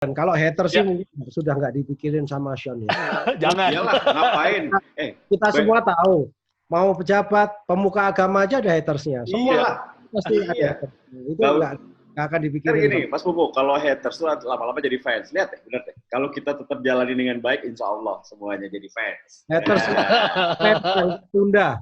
Dan kalau haters sih Ya. mungkin sudah nggak dipikirin sama Sean ya. Jangan. Iyalah, ngapain? Kita semua tahu, mau pejabat, pemuka agama aja ada hatersnya. Semua Iyalah. pasti ada Iya. hatersnya. Itu Kalau- nggak akan Kan dipikirin. gini, Mas Pupuk, kalau haters tuh lama-lama jadi fans. Lihat deh, bener deh. Kalau kita tetap jalani dengan baik, insya Allah semuanya jadi fans. Haters fans yang tunda.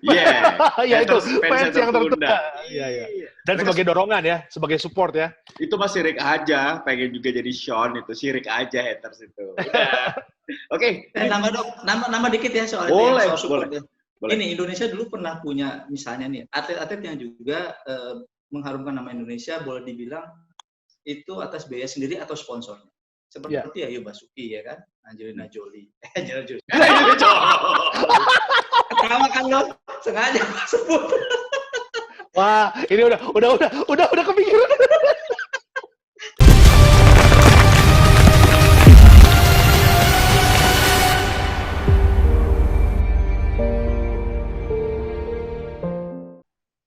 Iya. Ya itu Fans fans yang tertunda. Iya, Iya. Dan sebagai dorongan ya, sebagai support ya. Itu masih sirik aja, pengen juga jadi Sean itu, sirik aja haters itu. Udah. Oke. Nama dok, nama dikit ya soal Boleh, soal support boleh. ya. Boleh. Ini Indonesia dulu pernah punya misalnya nih atlet-atlet yang juga mengharumkan nama Indonesia, boleh dibilang itu atas biaya sendiri atau sponsornya. Seperti Ayu Basuki ya kan, Angelina Jolie. Angelina Jolie. Ketawa kan lo, sengaja sebut. Wah, ini udah kepikiran.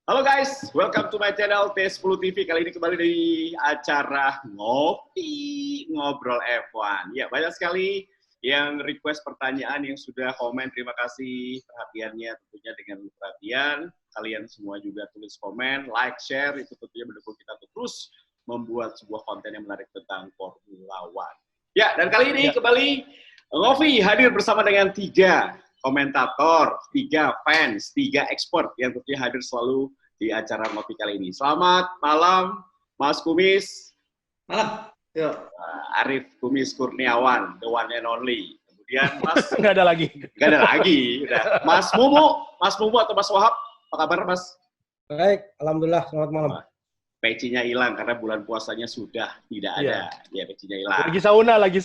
Halo guys, welcome to my channel T10 TV. Kali ini kembali di acara Ngobrol F1. Ya, banyak sekali yang request pertanyaan, yang sudah komen. Terima kasih perhatiannya, tentunya dengan perhatian. Kalian semua juga tulis komen, like, share, itu tentunya mendukung kita untuk terus membuat sebuah konten yang menarik tentang Formula One. Ya, dan kali ini kembali Ngopi hadir bersama dengan 3 komentator, 3 fans, 3 expert yang tentunya hadir selalu di acara Ngopi kali ini. Selamat malam, Mas Kumis. Malam. Yo. Arif Kumis Kurniawan, the one and only. Kemudian Mas... Nggak ada lagi. Nggak ada lagi. Udah. Mas Mumu atau Mas Wahab, apa kabar Mas? Baik, alhamdulillah, selamat malam. Pecinya hilang karena bulan puasanya sudah tidak ada. Ya, pecinya hilang. Lagi sauna. Lagi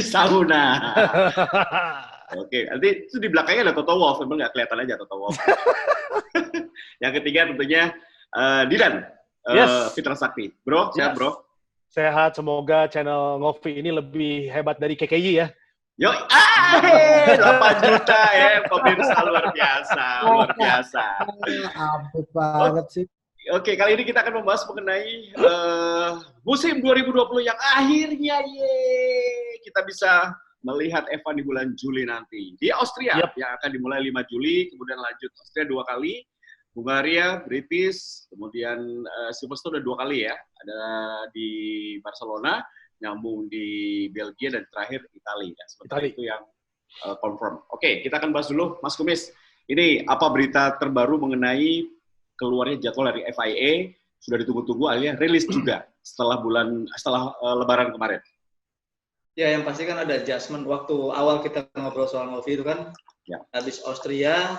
sauna. Oke, nanti itu di belakangnya ada Toto Wolff, memang nggak kelihatan aja Toto Wolff. Yang ketiga tentunya Didan, Fitra Sakti. Bro, sehat bro? Sehat, semoga channel Ngopi ini lebih hebat dari KKI ya. Yo, 8 juta ya, pemirsa luar biasa. Ampun banget sih. Oke, kali ini kita akan membahas mengenai musim 2020 yang akhirnya kita bisa melihat F1 di bulan Juli nanti. Di Austria yang akan dimulai 5 Juli, kemudian lanjut Austria 2 kali, Hungaria, British, kemudian Silverstone udah 2 kali ya. Ada di Barcelona, nyambung di Belgia, dan terakhir Italia. Sementara itu yang confirm. Oke, kita akan bahas dulu, Mas Kumis. Ini apa berita terbaru mengenai keluarnya jadwal dari FIA? Sudah ditunggu-tunggu, akhirnya rilis juga setelah Lebaran kemarin. Ya, yang pasti kan ada adjustment. Waktu awal kita ngobrol soal Ngopi itu kan, habis Austria,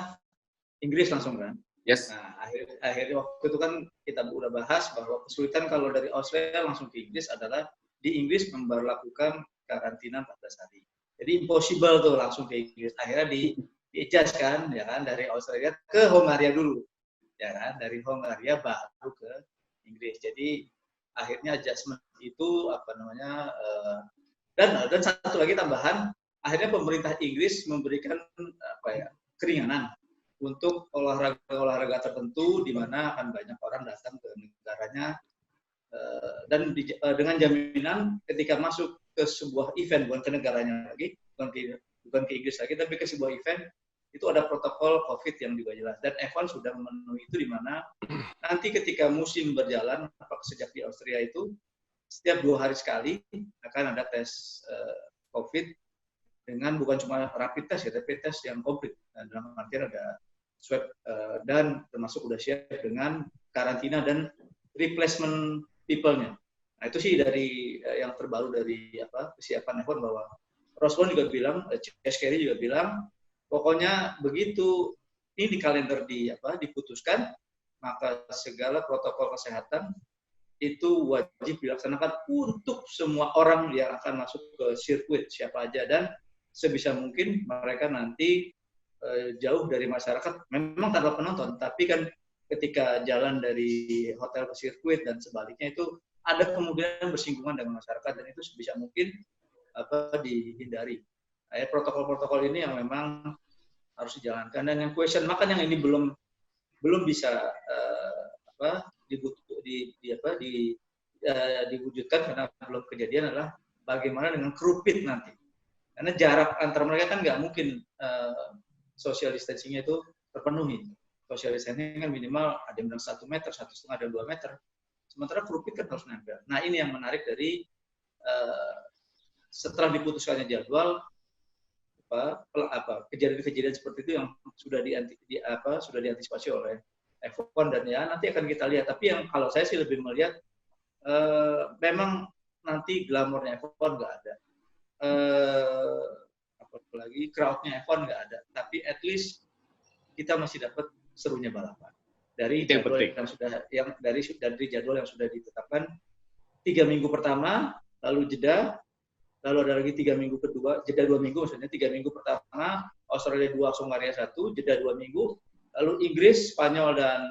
Inggris langsung kan. Yes. Nah, akhirnya waktu itu kan kita udah bahas bahwa kesulitan kalau dari Austria langsung ke Inggris adalah di Inggris memberlakukan karantina 14 hari. Jadi impossible tuh langsung ke Inggris. Akhirnya di-adjust kan, ya kan, dari Austria ke Hungaria dulu. Ya kan, dari Hungaria baru ke Inggris. Jadi akhirnya adjustment itu dan satu lagi tambahan, akhirnya pemerintah Inggris memberikan keringanan untuk olahraga tertentu di mana akan banyak orang datang ke negaranya, dan dengan jaminan ketika masuk ke sebuah event, bukan ke negaranya lagi, bukan ke Inggris lagi, tapi ke sebuah event, itu ada protokol COVID yang juga jelas. Dan F1 sudah memenuhi itu, di mana nanti ketika musim berjalan, sejak di Austria itu, setiap 2 hari sekali akan ada tes COVID dengan bukan cuma rapid test ya, tapi tes yang komplit. Dan dalam artian ada swab dan termasuk udah siap dengan karantina dan replacement people-nya. Nah, itu sih dari yang terbaru dari kesiapan F1, bahwa Ross Brown juga bilang, Chase Carey juga bilang, pokoknya begitu ini di kalender diputuskan, maka segala protokol kesehatan itu wajib dilaksanakan untuk semua orang yang akan masuk ke sirkuit, siapa aja, dan sebisa mungkin mereka nanti jauh dari masyarakat, memang tanpa penonton, tapi kan ketika jalan dari hotel ke sirkuit dan sebaliknya itu ada kemungkinan bersinggungan dengan masyarakat, dan itu sebisa mungkin dihindari. Nah, protokol-protokol ini yang memang harus dijalankan, dan yang question mark yang ini belum bisa diwujudkan karena belum kejadian adalah bagaimana dengan kru pit nanti. Karena jarak antara mereka kan nggak mungkin social distancing-nya itu terpenuhi. Social distancing kan minimal ada yang bilang 1 meter, 1,5 dan 2 meter. Sementara kru pit kan harus nempel. Nah ini yang menarik dari setelah diputuskannya jadwal, kejadian-kejadian seperti itu yang sudah diantisipasi oleh F1 dan ya nanti akan kita lihat. Tapi yang kalau saya sih lebih melihat memang nanti glamornya F1 nggak ada. Apalagi crowd-nya F1 nggak ada. Tapi at least kita masih dapat serunya balapan dari jadwal dari jadwal yang sudah ditetapkan 3 minggu pertama, lalu jeda, lalu ada lagi 3 minggu kedua, jeda 2 minggu maksudnya 3 minggu pertama Australia 2, Hungaria 1, jeda 2 minggu, lalu Inggris, Spanyol dan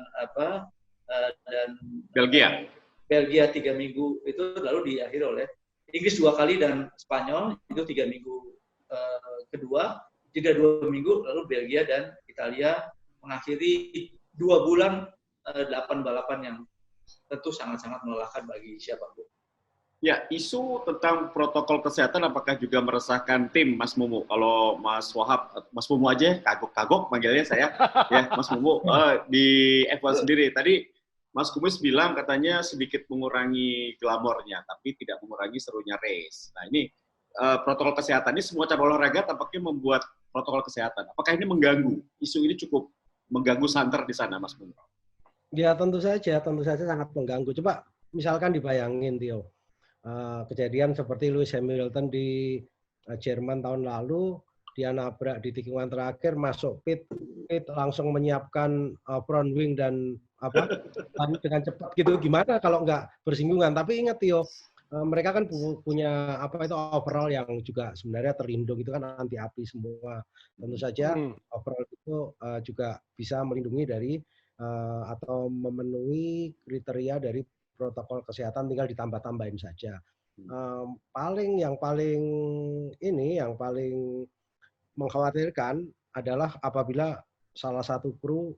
Belgia 3 minggu itu lalu diakhiri oleh Inggris 2 kali dan Spanyol itu 3 minggu kedua, jeda 2 minggu, lalu Belgia dan Italia mengakhiri 2 bulan 8 balapan yang tentu sangat-sangat melelahkan bagi siapapun. Ya, isu tentang protokol kesehatan apakah juga meresahkan tim, Mas Mumu? Kalau Mas Wahab, Mas Mumu aja kagok-kagok manggilnya saya, ya Mas Mumu di F1 sendiri. Tadi Mas Kumis bilang katanya sedikit mengurangi glamornya, tapi tidak mengurangi serunya race. Nah ini protokol kesehatan ini semua cabang olahraga tampaknya membuat protokol kesehatan. Apakah ini mengganggu? Isu ini cukup mengganggu santer di sana, Mas Mumu? Ya tentu saja sangat mengganggu. Coba misalkan dibayangin, Tio. Kejadian seperti Lewis Hamilton di Jerman tahun lalu, dia nabrak di tikungan terakhir, masuk pit langsung menyiapkan front wing dan dengan cepat gitu. Gimana kalau nggak bersinggungan? Tapi ingat Tio, mereka kan punya overall yang juga sebenarnya terlindung, itu kan anti api semua. Tentu saja overall itu juga bisa melindungi dari atau memenuhi kriteria dari protokol kesehatan, tinggal ditambah-tambahin saja. Yang paling mengkhawatirkan adalah apabila salah satu kru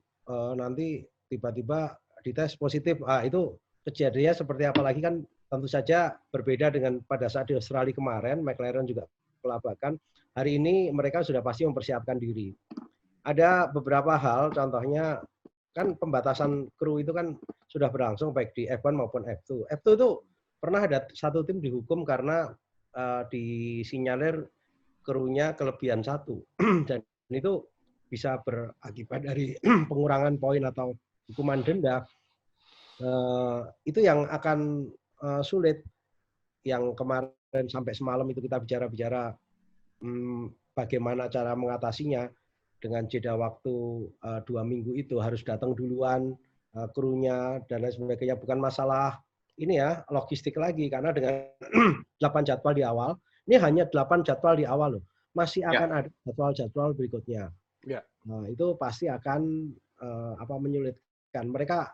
nanti tiba-tiba dites positif. Itu kejadiannya seperti apa lagi kan tentu saja berbeda dengan pada saat di Australia kemarin, McLaren juga kelabakan. Hari ini mereka sudah pasti mempersiapkan diri. Ada beberapa hal, contohnya kan pembatasan kru itu kan sudah berlangsung baik di F1 maupun F2. F2 itu pernah ada satu tim dihukum karena disinyalir krunya kelebihan 1. Dan itu bisa berakibat dari pengurangan poin atau hukuman denda. Itu yang akan sulit. Yang kemarin sampai semalam itu kita bicara-bicara bagaimana cara mengatasinya. Dengan jeda waktu 2 minggu itu harus datang duluan krunya dan lain sebagainya. Bukan masalah ini ya logistik lagi, karena dengan 8 jadwal di awal, ini hanya 8 jadwal di awal loh. Masih akan ada jadwal-jadwal berikutnya. Ya. Nah, itu pasti akan menyulitkan. Mereka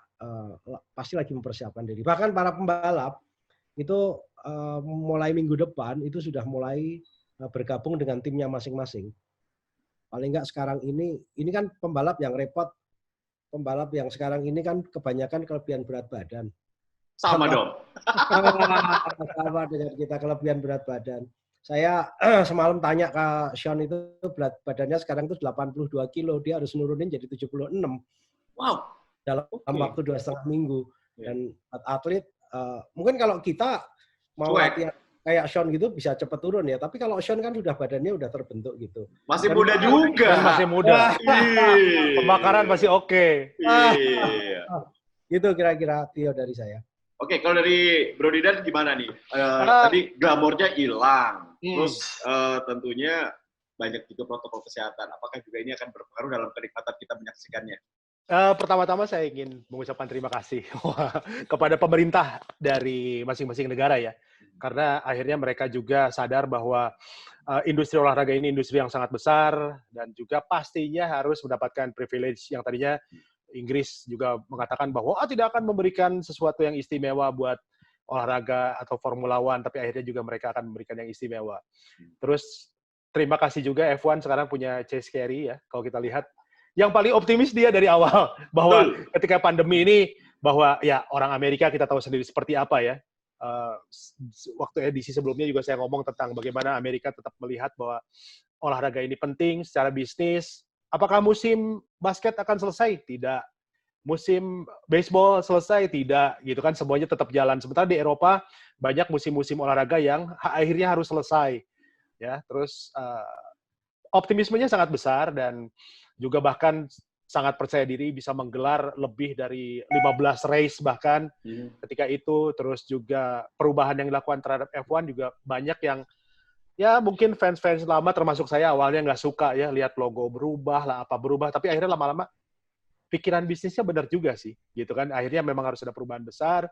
pasti lagi mempersiapkan diri. Bahkan para pembalap itu mulai minggu depan itu sudah mulai bergabung dengan timnya masing-masing. Paling nggak sekarang ini kan pembalap yang repot. Pembalap yang sekarang ini kan kebanyakan kelebihan berat badan. Sama dong. Sama dengan kita kelebihan berat badan. Saya semalam tanya ke Sean itu berat badannya sekarang itu 82 kilo. Dia harus nurunin jadi 76. Wow. Dalam waktu 2,5 minggu. Dan atlet, mungkin kalau kita mau latihan kayak Sean gitu bisa cepat turun ya. Tapi kalau Sean kan sudah badannya udah terbentuk gitu. Masih muda juga. Masih muda. Pembakaran masih oke. Gitu kira-kira Tio dari saya. Oke, kalau dari Bro Didan gimana nih? Tadi glamornya hilang. Terus tentunya banyak juga protokol kesehatan. Apakah juga ini akan berpengaruh dalam kenikmatan kita menyaksikannya? Pertama-tama saya ingin mengucapkan terima kasih kepada pemerintah dari masing-masing negara ya. Karena akhirnya mereka juga sadar bahwa industri olahraga ini industri yang sangat besar dan juga pastinya harus mendapatkan privilege yang tadinya Inggris juga mengatakan bahwa tidak akan memberikan sesuatu yang istimewa buat olahraga atau Formula One, tapi akhirnya juga mereka akan memberikan yang istimewa. Terus terima kasih juga F1 sekarang punya Chase Carey ya, kalau kita lihat. Yang paling optimis dia dari awal, bahwa ketika pandemi ini, bahwa ya orang Amerika kita tahu sendiri seperti apa ya, waktu edisi sebelumnya juga saya ngomong tentang bagaimana Amerika tetap melihat bahwa olahraga ini penting secara bisnis. Apakah musim basket akan selesai? Tidak. Musim baseball selesai? Tidak. Gitu kan, semuanya tetap jalan. Sementara di Eropa banyak musim-musim olahraga yang akhirnya harus selesai. Ya, terus optimismenya sangat besar dan juga bahkan sangat percaya diri bisa menggelar lebih dari 15 race bahkan ketika itu. Terus juga perubahan yang dilakukan terhadap F1 juga banyak yang ya mungkin fans-fans lama termasuk saya awalnya nggak suka ya lihat logo berubah lah apa berubah, tapi akhirnya lama-lama pikiran bisnisnya benar juga sih gitu kan. Akhirnya memang harus ada perubahan besar.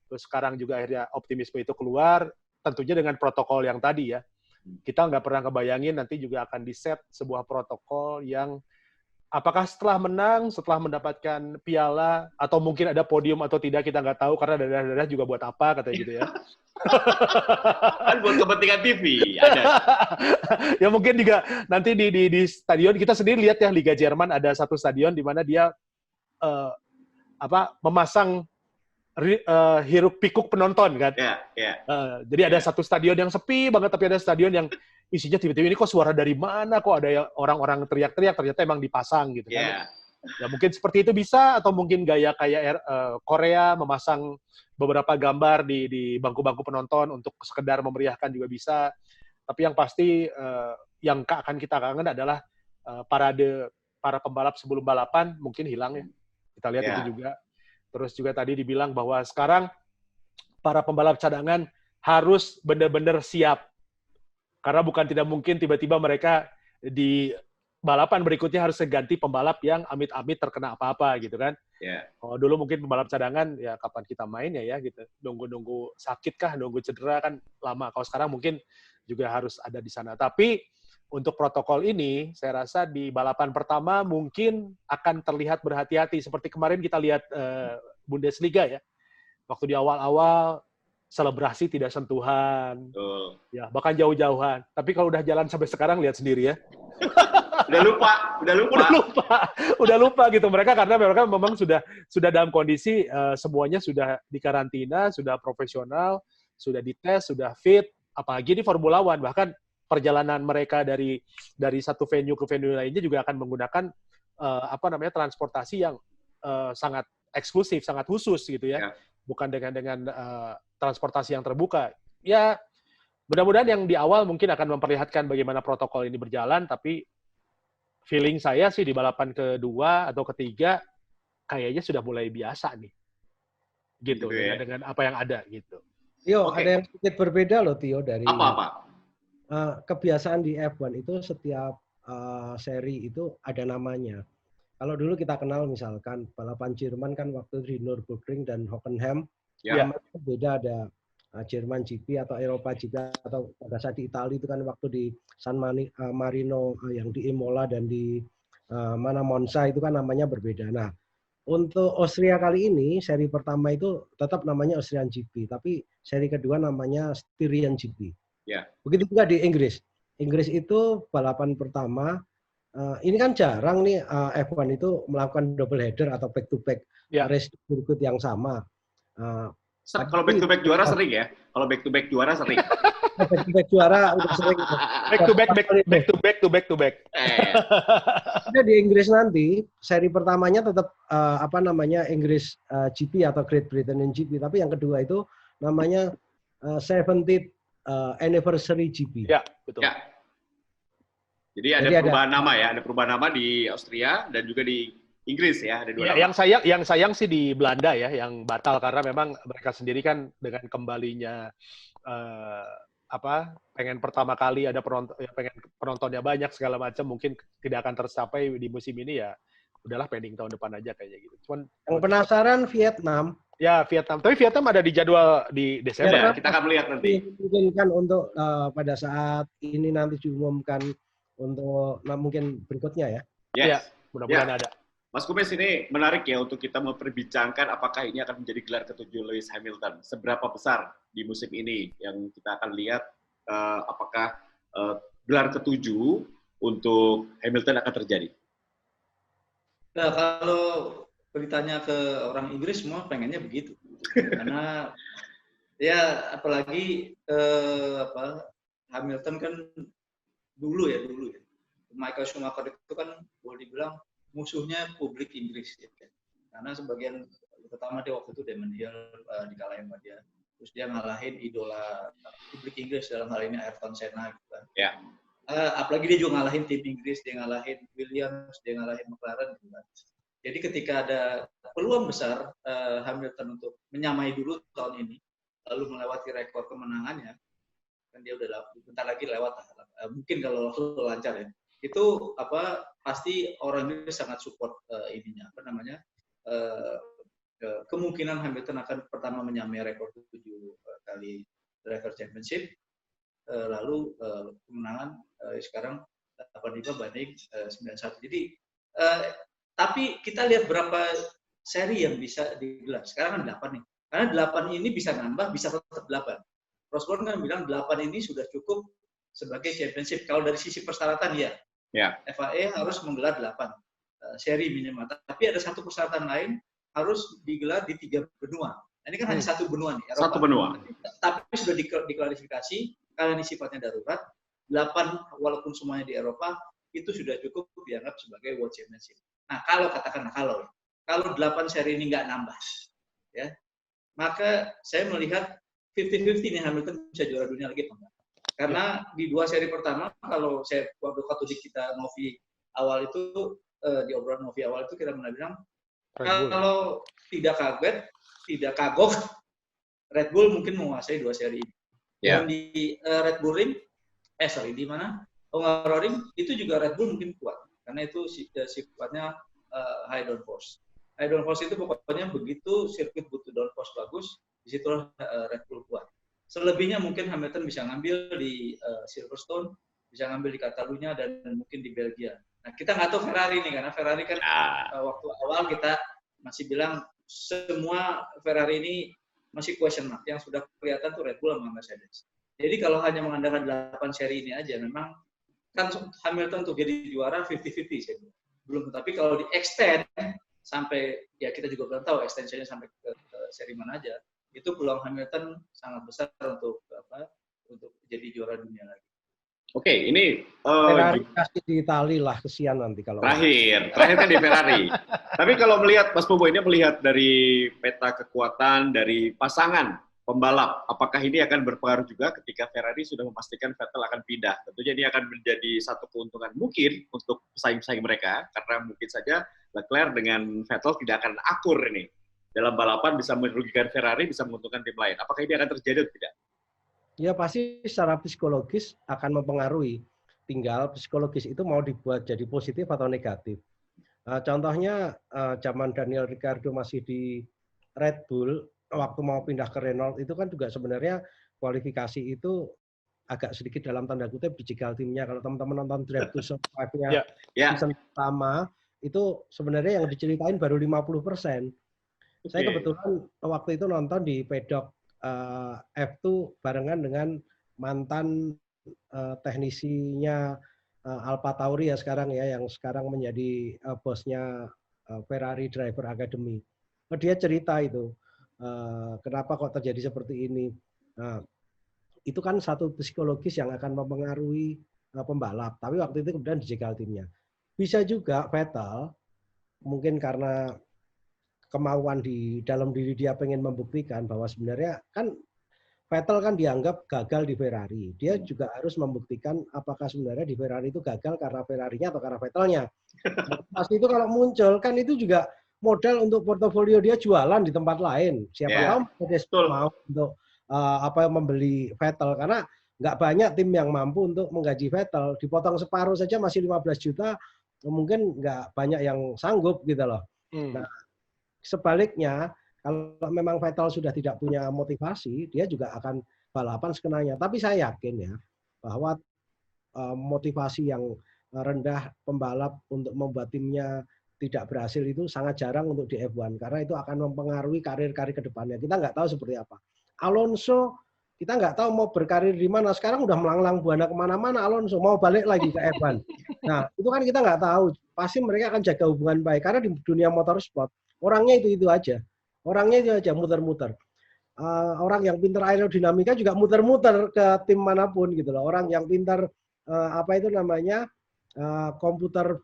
Terus sekarang juga akhirnya optimisme itu keluar, tentunya dengan protokol yang tadi ya. Kita nggak pernah kebayangin nanti juga akan di-set sebuah protokol yang apakah setelah menang, setelah mendapatkan piala, atau mungkin ada podium atau tidak, kita nggak tahu, karena daerah-daerah juga buat apa, katanya gitu ya. Kan buat kepentingan TV, ada. Ya mungkin juga nanti di stadion, kita sendiri lihat ya, Liga Jerman ada satu stadion di mana dia memasang hiruk pikuk penonton kan. Jadi ada satu stadion yang sepi banget, tapi ada stadion yang isinya tiba-tiba ini kok suara dari mana, kok ada orang-orang teriak-teriak, ternyata emang dipasang gitu kan. Ya mungkin seperti itu bisa, atau mungkin gaya kayak Korea memasang beberapa gambar di bangku-bangku penonton untuk sekedar memeriahkan juga bisa. Tapi yang pasti yang akan kita kangen adalah parade para pembalap sebelum balapan mungkin hilang ya. Kita lihat itu juga. Terus juga tadi dibilang bahwa sekarang para pembalap cadangan harus benar-benar siap. Karena bukan tidak mungkin tiba-tiba mereka di balapan berikutnya harus ganti pembalap yang amit-amit terkena apa-apa gitu kan. Kalau dulu mungkin pembalap cadangan ya kapan kita main ya gitu. Nunggu-nunggu sakit kah, nunggu cedera kan lama. Kalau sekarang mungkin juga harus ada di sana. Tapi untuk protokol ini saya rasa di balapan pertama mungkin akan terlihat berhati-hati. Seperti kemarin kita lihat Bundesliga ya. Waktu di awal-awal selebrasi tidak sentuhan, ya bahkan jauh-jauhan. Tapi kalau udah jalan sampai sekarang lihat sendiri ya. Udah lupa gitu mereka, karena mereka memang sudah dalam kondisi semuanya sudah dikarantina, sudah profesional, sudah dites, sudah fit. Apalagi di Formula One, bahkan perjalanan mereka dari satu venue ke venue lainnya juga akan menggunakan transportasi yang sangat eksklusif, sangat khusus gitu ya. Bukan dengan transportasi yang terbuka. Ya, mudah-mudahan yang di awal mungkin akan memperlihatkan bagaimana protokol ini berjalan, tapi feeling saya sih di balapan kedua atau ketiga kayaknya sudah mulai biasa nih. Gitu ya. dengan apa yang ada gitu. Tio, ada yang sedikit berbeda loh Tio dari apa? Kebiasaan di F1 itu setiap seri itu ada namanya. Kalau dulu kita kenal misalkan balapan Jerman kan waktu di Nürburgring dan Hockenheim, namanya beda, ada Jerman GP atau Eropa GP, atau pada saat di Italia itu kan waktu di San Marino yang di Imola dan di Monza itu kan namanya berbeda. Nah, untuk Austria kali ini seri pertama itu tetap namanya Austrian GP, tapi seri kedua namanya Styrian GP. Begitu juga di Inggris. Inggris itu balapan pertama. Ini kan jarang nih F1 itu melakukan double header atau back to back race sirkuit yang sama. Kalau back to back juara sering ya. Kalau back to back juara sering. Back to back juara udah sering. Back to back. Ada di Inggris nanti seri pertamanya tetap Inggris GP atau Great Britain GP, tapi yang kedua itu namanya 70th Anniversary GP. Ya, betul. Ya. Jadi ada perubahan nama ya, ada perubahan nama di Austria dan juga di Inggris ya, ada dua nama. Yang sayang sih di Belanda ya, yang batal karena memang mereka sendiri kan dengan kembalinya pengen pertama kali ada pengen penontonnya banyak segala macam, mungkin tidak akan tercapai di musim ini ya. Udahlah pending tahun depan aja kayaknya gitu. Cuman yang penasaran Vietnam. Ya, Vietnam. Tapi Vietnam ada di jadwal di Desember. Ya, kita akan melihat nanti. Mungkin kan untuk pada saat ini nanti diumumkan untuk mungkin berikutnya ya. Ya, mudah-mudahan ada. Mas Kumes, ini menarik ya untuk kita memperbincangkan apakah ini akan menjadi gelar ke-7 Lewis Hamilton. Seberapa besar di musim ini yang kita akan lihat apakah gelar ke-7 untuk Hamilton akan terjadi. Nah, kalau beritanya ke orang Inggris semua pengennya begitu. Karena Ya, apalagi Hamilton kan dulu ya. Michael Schumacher itu kan boleh dibilang musuhnya publik Inggris ya. Karena sebagian pertama dia waktu itu Damon Hill dikalahin sama dia. Terus dia ngalahin idola publik Inggris, dalam hal ini Ayrton Senna gitu kan. Ya. Apalagi dia juga ngalahin tim Inggris, dia ngalahin Williams, dia ngalahin McLaren gitu kan. Jadi ketika ada peluang besar Hamilton untuk menyamai dulu tahun ini, lalu melewati rekor kemenangannya, kan dia udah bentar lagi lewat, mungkin kalau lancar ya, itu pasti orang ini sangat support kemungkinan Hamilton akan pertama menyamai rekor 7 kali driver championship, lalu kemenangan sekarang 85 banding 91. Jadi tapi kita lihat berapa seri yang bisa digelar. Sekarang kan 8 nih. Karena 8 ini bisa nambah, bisa tetap 8. Rosberg kan bilang 8 ini sudah cukup sebagai championship. Kalau dari sisi persyaratan ya. FIA harus menggelar 8 seri minimal. Tapi ada satu persyaratan lain, harus digelar di 3 benua. Ini kan hanya satu benua nih, Eropa. Satu benua. Tapi sudah diklarifikasi, karena ini sifatnya darurat, 8 walaupun semuanya di Eropa, itu sudah cukup dianggap sebagai World Championship. Nah, kalau 8 seri ini nggak nambah, ya, maka saya melihat 50-50 nih Hamilton bisa juara dunia lagi, Pak. Karena di 2 seri pertama, kalau saya waktu kita Novi awal itu, di obrolan Novi awal itu kita bilang, kalau tidak kagok, Red Bull mungkin menguasai 2 seri ini. Dan di Red Bull Ring, di mana? Hungaroring, itu juga Red Bull mungkin kuat. Karena itu sifatnya high downforce. High downforce itu pokoknya begitu sirkuit butuh downforce bagus, disitulah Red Bull kuat. Selebihnya mungkin Hamilton bisa ngambil di Silverstone, bisa ngambil di Catalunya, dan mungkin di Belgia. Nah, kita nggak tahu Ferrari nih, karena Ferrari kan waktu awal kita masih bilang semua Ferrari ini masih question mark. Yang sudah kelihatan tuh Red Bull sama Mercedes. Jadi kalau hanya mengandalkan 8 seri ini aja, memang kan Hamilton untuk jadi juara 50-50 saya bilang. Belum, tapi kalau di extend sampai, ya kita juga belum tahu extensionnya sampai ke seri mana aja, itu peluang Hamilton sangat besar untuk jadi juara dunia lagi. Oke, ini Ferrari kasih di Itali lah, kesian nanti kalau terakhir kan di Ferrari. Tapi kalau melihat Mas Bobo ini melihat dari peta kekuatan dari pasangan pembalap, apakah ini akan berpengaruh juga ketika Ferrari sudah memastikan Vettel akan pindah? Tentunya ini akan menjadi satu keuntungan mungkin untuk pesaing-pesaing mereka, karena mungkin saja Leclerc dengan Vettel tidak akan akur ini. Dalam balapan bisa merugikan Ferrari, bisa menguntungkan tim lain. Apakah ini akan terjadi atau tidak? Ya pasti secara psikologis akan mempengaruhi. Tinggal psikologis itu mau dibuat jadi positif atau negatif. Contohnya zaman Daniel Ricciardo masih di Red Bull, waktu mau pindah ke Renault itu kan juga sebenarnya kualifikasi itu agak sedikit dalam tanda kutip dijegal timnya. Kalau teman-teman nonton Drive to Survive-nya season pertama, itu sebenarnya yang diceritain baru 50%. Saya kebetulan waktu itu nonton di pedok F2 barengan dengan mantan teknisinya Alfa Tauri ya sekarang ya, yang sekarang menjadi bosnya Ferrari Driver Academy. Dia cerita itu kenapa kok terjadi seperti ini. Nah, itu kan satu psikologis yang akan mempengaruhi pembalap. Tapi waktu itu kemudian dijegal timnya. Bisa juga Vettel mungkin karena kemauan di dalam diri dia pengen membuktikan bahwa sebenarnya kan Vettel kan dianggap gagal di Ferrari. Dia juga harus membuktikan apakah sebenarnya di Ferrari itu gagal karena Ferrarinya atau karena Vettelnya. Pasti itu kalau muncul kan itu juga modal untuk portofolio dia jualan di tempat lain. Siapa tahu Mercedes mau untuk membeli Vettel, karena nggak banyak tim yang mampu untuk menggaji Vettel. Dipotong separuh saja masih 15 juta, mungkin nggak banyak yang sanggup gitu loh. Nah, sebaliknya, kalau memang Vettel sudah tidak punya motivasi, dia juga akan balapan sekenanya. Tapi saya yakin ya, bahwa motivasi yang rendah pembalap untuk membuat timnya tidak berhasil itu sangat jarang untuk di F1. Karena itu akan mempengaruhi karir-karir ke depannya. Kita nggak tahu seperti apa. Alonso, kita nggak tahu mau berkarir di mana. Sekarang udah melanglang buana kemana-mana Alonso. Mau balik lagi ke F1. Nah, itu kan kita nggak tahu. Pasti mereka akan jaga hubungan baik. Karena di dunia motorsport, orangnya itu aja. Orangnya itu aja, muter-muter. orang yang pintar aerodinamika juga muter-muter ke tim manapun gitu loh. Orang yang pintar apa itu namanya komputer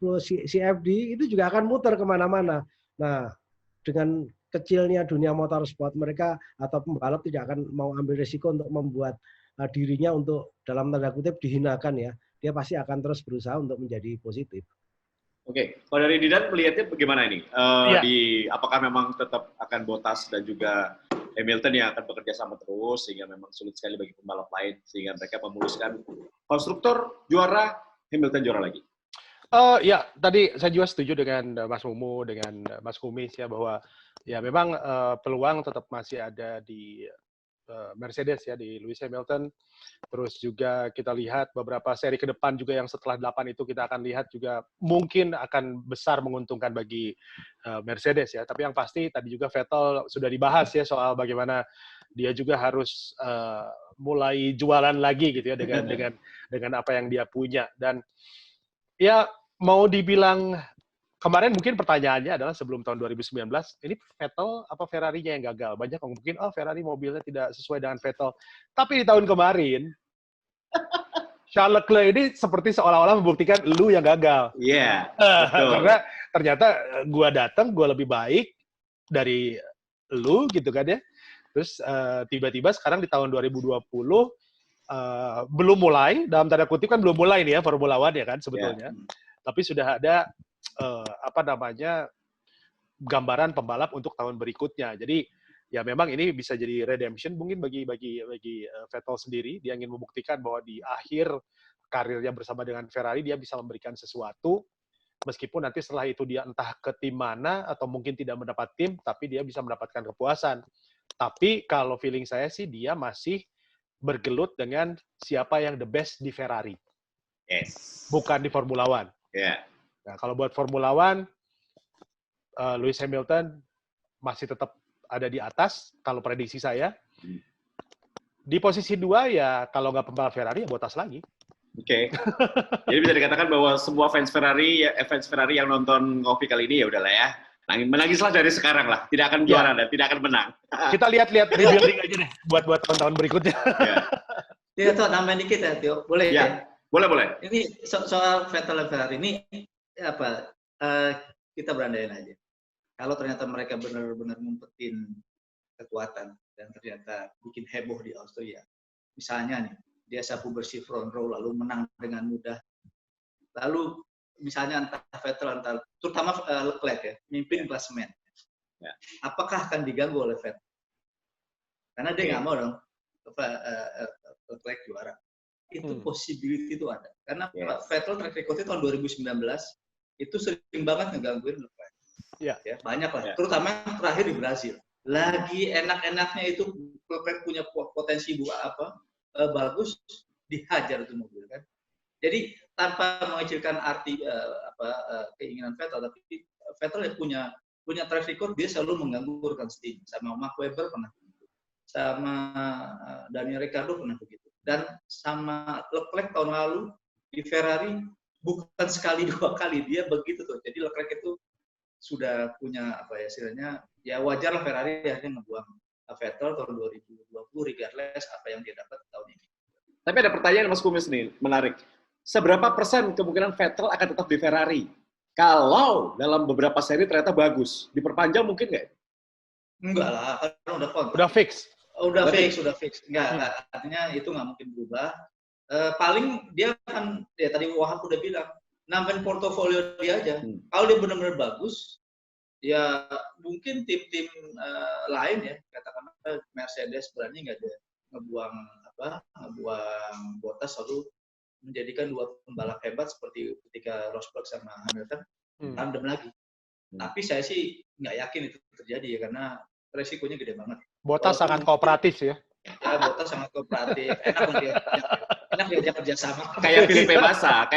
CFD itu juga akan muter kemana-mana. Nah, dengan kecilnya dunia motorsport, mereka atau pembalap tidak akan mau ambil risiko untuk membuat dirinya untuk dalam tanda kutip dihinakan ya. Dia pasti akan terus berusaha untuk menjadi positif. Oke, kalau dari Didan melihatnya bagaimana ini? Apakah memang tetap akan Bottas dan juga Hamilton yang akan bekerja sama terus sehingga memang sulit sekali bagi pembalap lain sehingga mereka memuluskan konstruktor juara, Hamilton juara lagi? Ya, tadi saya juga setuju dengan Mas Mumu, dengan Mas Kumis ya bahwa ya memang peluang tetap masih ada di Mercedes ya, di Lewis Hamilton. Terus juga kita lihat beberapa seri ke depan juga yang setelah 8 itu kita akan lihat juga mungkin akan besar menguntungkan bagi Mercedes ya. Tapi yang pasti tadi juga Vettel sudah dibahas ya soal bagaimana dia juga harus mulai jualan lagi gitu ya dengan apa yang dia punya. Dan ya mau dibilang kemarin mungkin pertanyaannya adalah sebelum tahun 2019, ini Vettel apa Ferrari-nya yang gagal? Banyak yang mungkin, Ferrari mobilnya tidak sesuai dengan Vettel. Tapi di tahun kemarin, Charles Leclerc ini seperti seolah-olah membuktikan lu yang gagal. Iya, Karena ternyata gua datang, gua lebih baik dari lu gitu kan ya. Terus tiba-tiba sekarang di tahun 2020, belum mulai, dalam tanda kutip kan belum mulai nih ya Formula One ya kan sebetulnya. Tapi sudah ada gambaran pembalap untuk tahun berikutnya. Jadi ya memang ini bisa jadi redemption mungkin bagi Vettel sendiri. Dia ingin membuktikan bahwa di akhir karirnya bersama dengan Ferrari dia bisa memberikan sesuatu meskipun nanti setelah itu dia entah ke tim mana atau mungkin tidak mendapat tim, tapi dia bisa mendapatkan kepuasan. Tapi kalau feeling saya sih dia masih bergelut dengan siapa yang the best di Ferrari. Yes. Bukan di Formula One. Yeah. Nah, kalau buat Formula One, Lewis Hamilton masih tetap ada di atas, kalau prediksi saya. Di posisi 2, ya kalau nggak pembalap Ferrari, ya Bottas lagi. Oke. Jadi bisa dikatakan bahwa semua fans Ferrari yang nonton Ngopi kali ini ya udahlah ya. Menangislah dari sekarang lah. Tidak akan juara dan tidak akan menang. Kita lihat rebuilding aja deh buat tahun-tahun berikutnya. Ya, Tio, nambahin dikit ya, Tio. Boleh ya? Boleh. Ini soal Vettel dan Ferrari ini kita berandain aja. Kalau ternyata mereka benar-benar ngumpetin kekuatan dan ternyata bikin heboh di Austria. Misalnya nih, dia sapu bersih front row lalu menang dengan mudah. Lalu misalnya entah Vettel terutama Leclerc ya, mimpin klasemen. Ya. Apakah akan diganggu oleh Vettel? Karena dia nggak mau dong Leclerc juara. Itu possibility itu ada. Karena Vettel track record tahun 2019 itu sering banget ngegangguin Leclerc. Ya, banyak lah. Terutama terakhir di Brazil. Lagi enak-enaknya itu Leclerc punya potensi bagus, dihajar itu mobil kan. Jadi tanpa mengecilkan arti keinginan Vettel, tapi Vettel yang punya track record dia selalu mengganggu Steam. Sama Mark Webber pernah begitu, sama Daniel Ricciardo pernah begitu, dan sama Leclerc tahun lalu di Ferrari bukan sekali 2 kali dia begitu tuh. Jadi Leclerc itu sudah punya istilahnya ya wajar lah Ferrari akhirnya ngebuang Vettel tahun 2020 regardless apa yang dia dapat tahun ini. Tapi ada pertanyaan Mas Kumis nih, menarik. Seberapa persen kemungkinan Vettel akan tetap di Ferrari? Kalau dalam beberapa seri ternyata bagus, diperpanjang mungkin nggak? Enggak lah, kan udah kontrak. Udah fix. Udah fix. Enggak, artinya itu nggak mungkin berubah. Paling dia kan, ya tadi Wahab udah bilang, nambahin portofolio dia aja. Kalau dia benar-benar bagus, ya mungkin tim-tim lain ya, katakanlah Mercedes berani nggak ada ngebuang Bottas lalu menjadikan 2 pembalap hebat seperti ketika Rosberg sama Hamilton tandem lagi. Tapi saya sih nggak yakin itu terjadi ya karena resikonya gede banget. Bottas sangat kooperatif ya. Ya, Bottas sangat kooperatif. Enak dia kerja sama. Kayak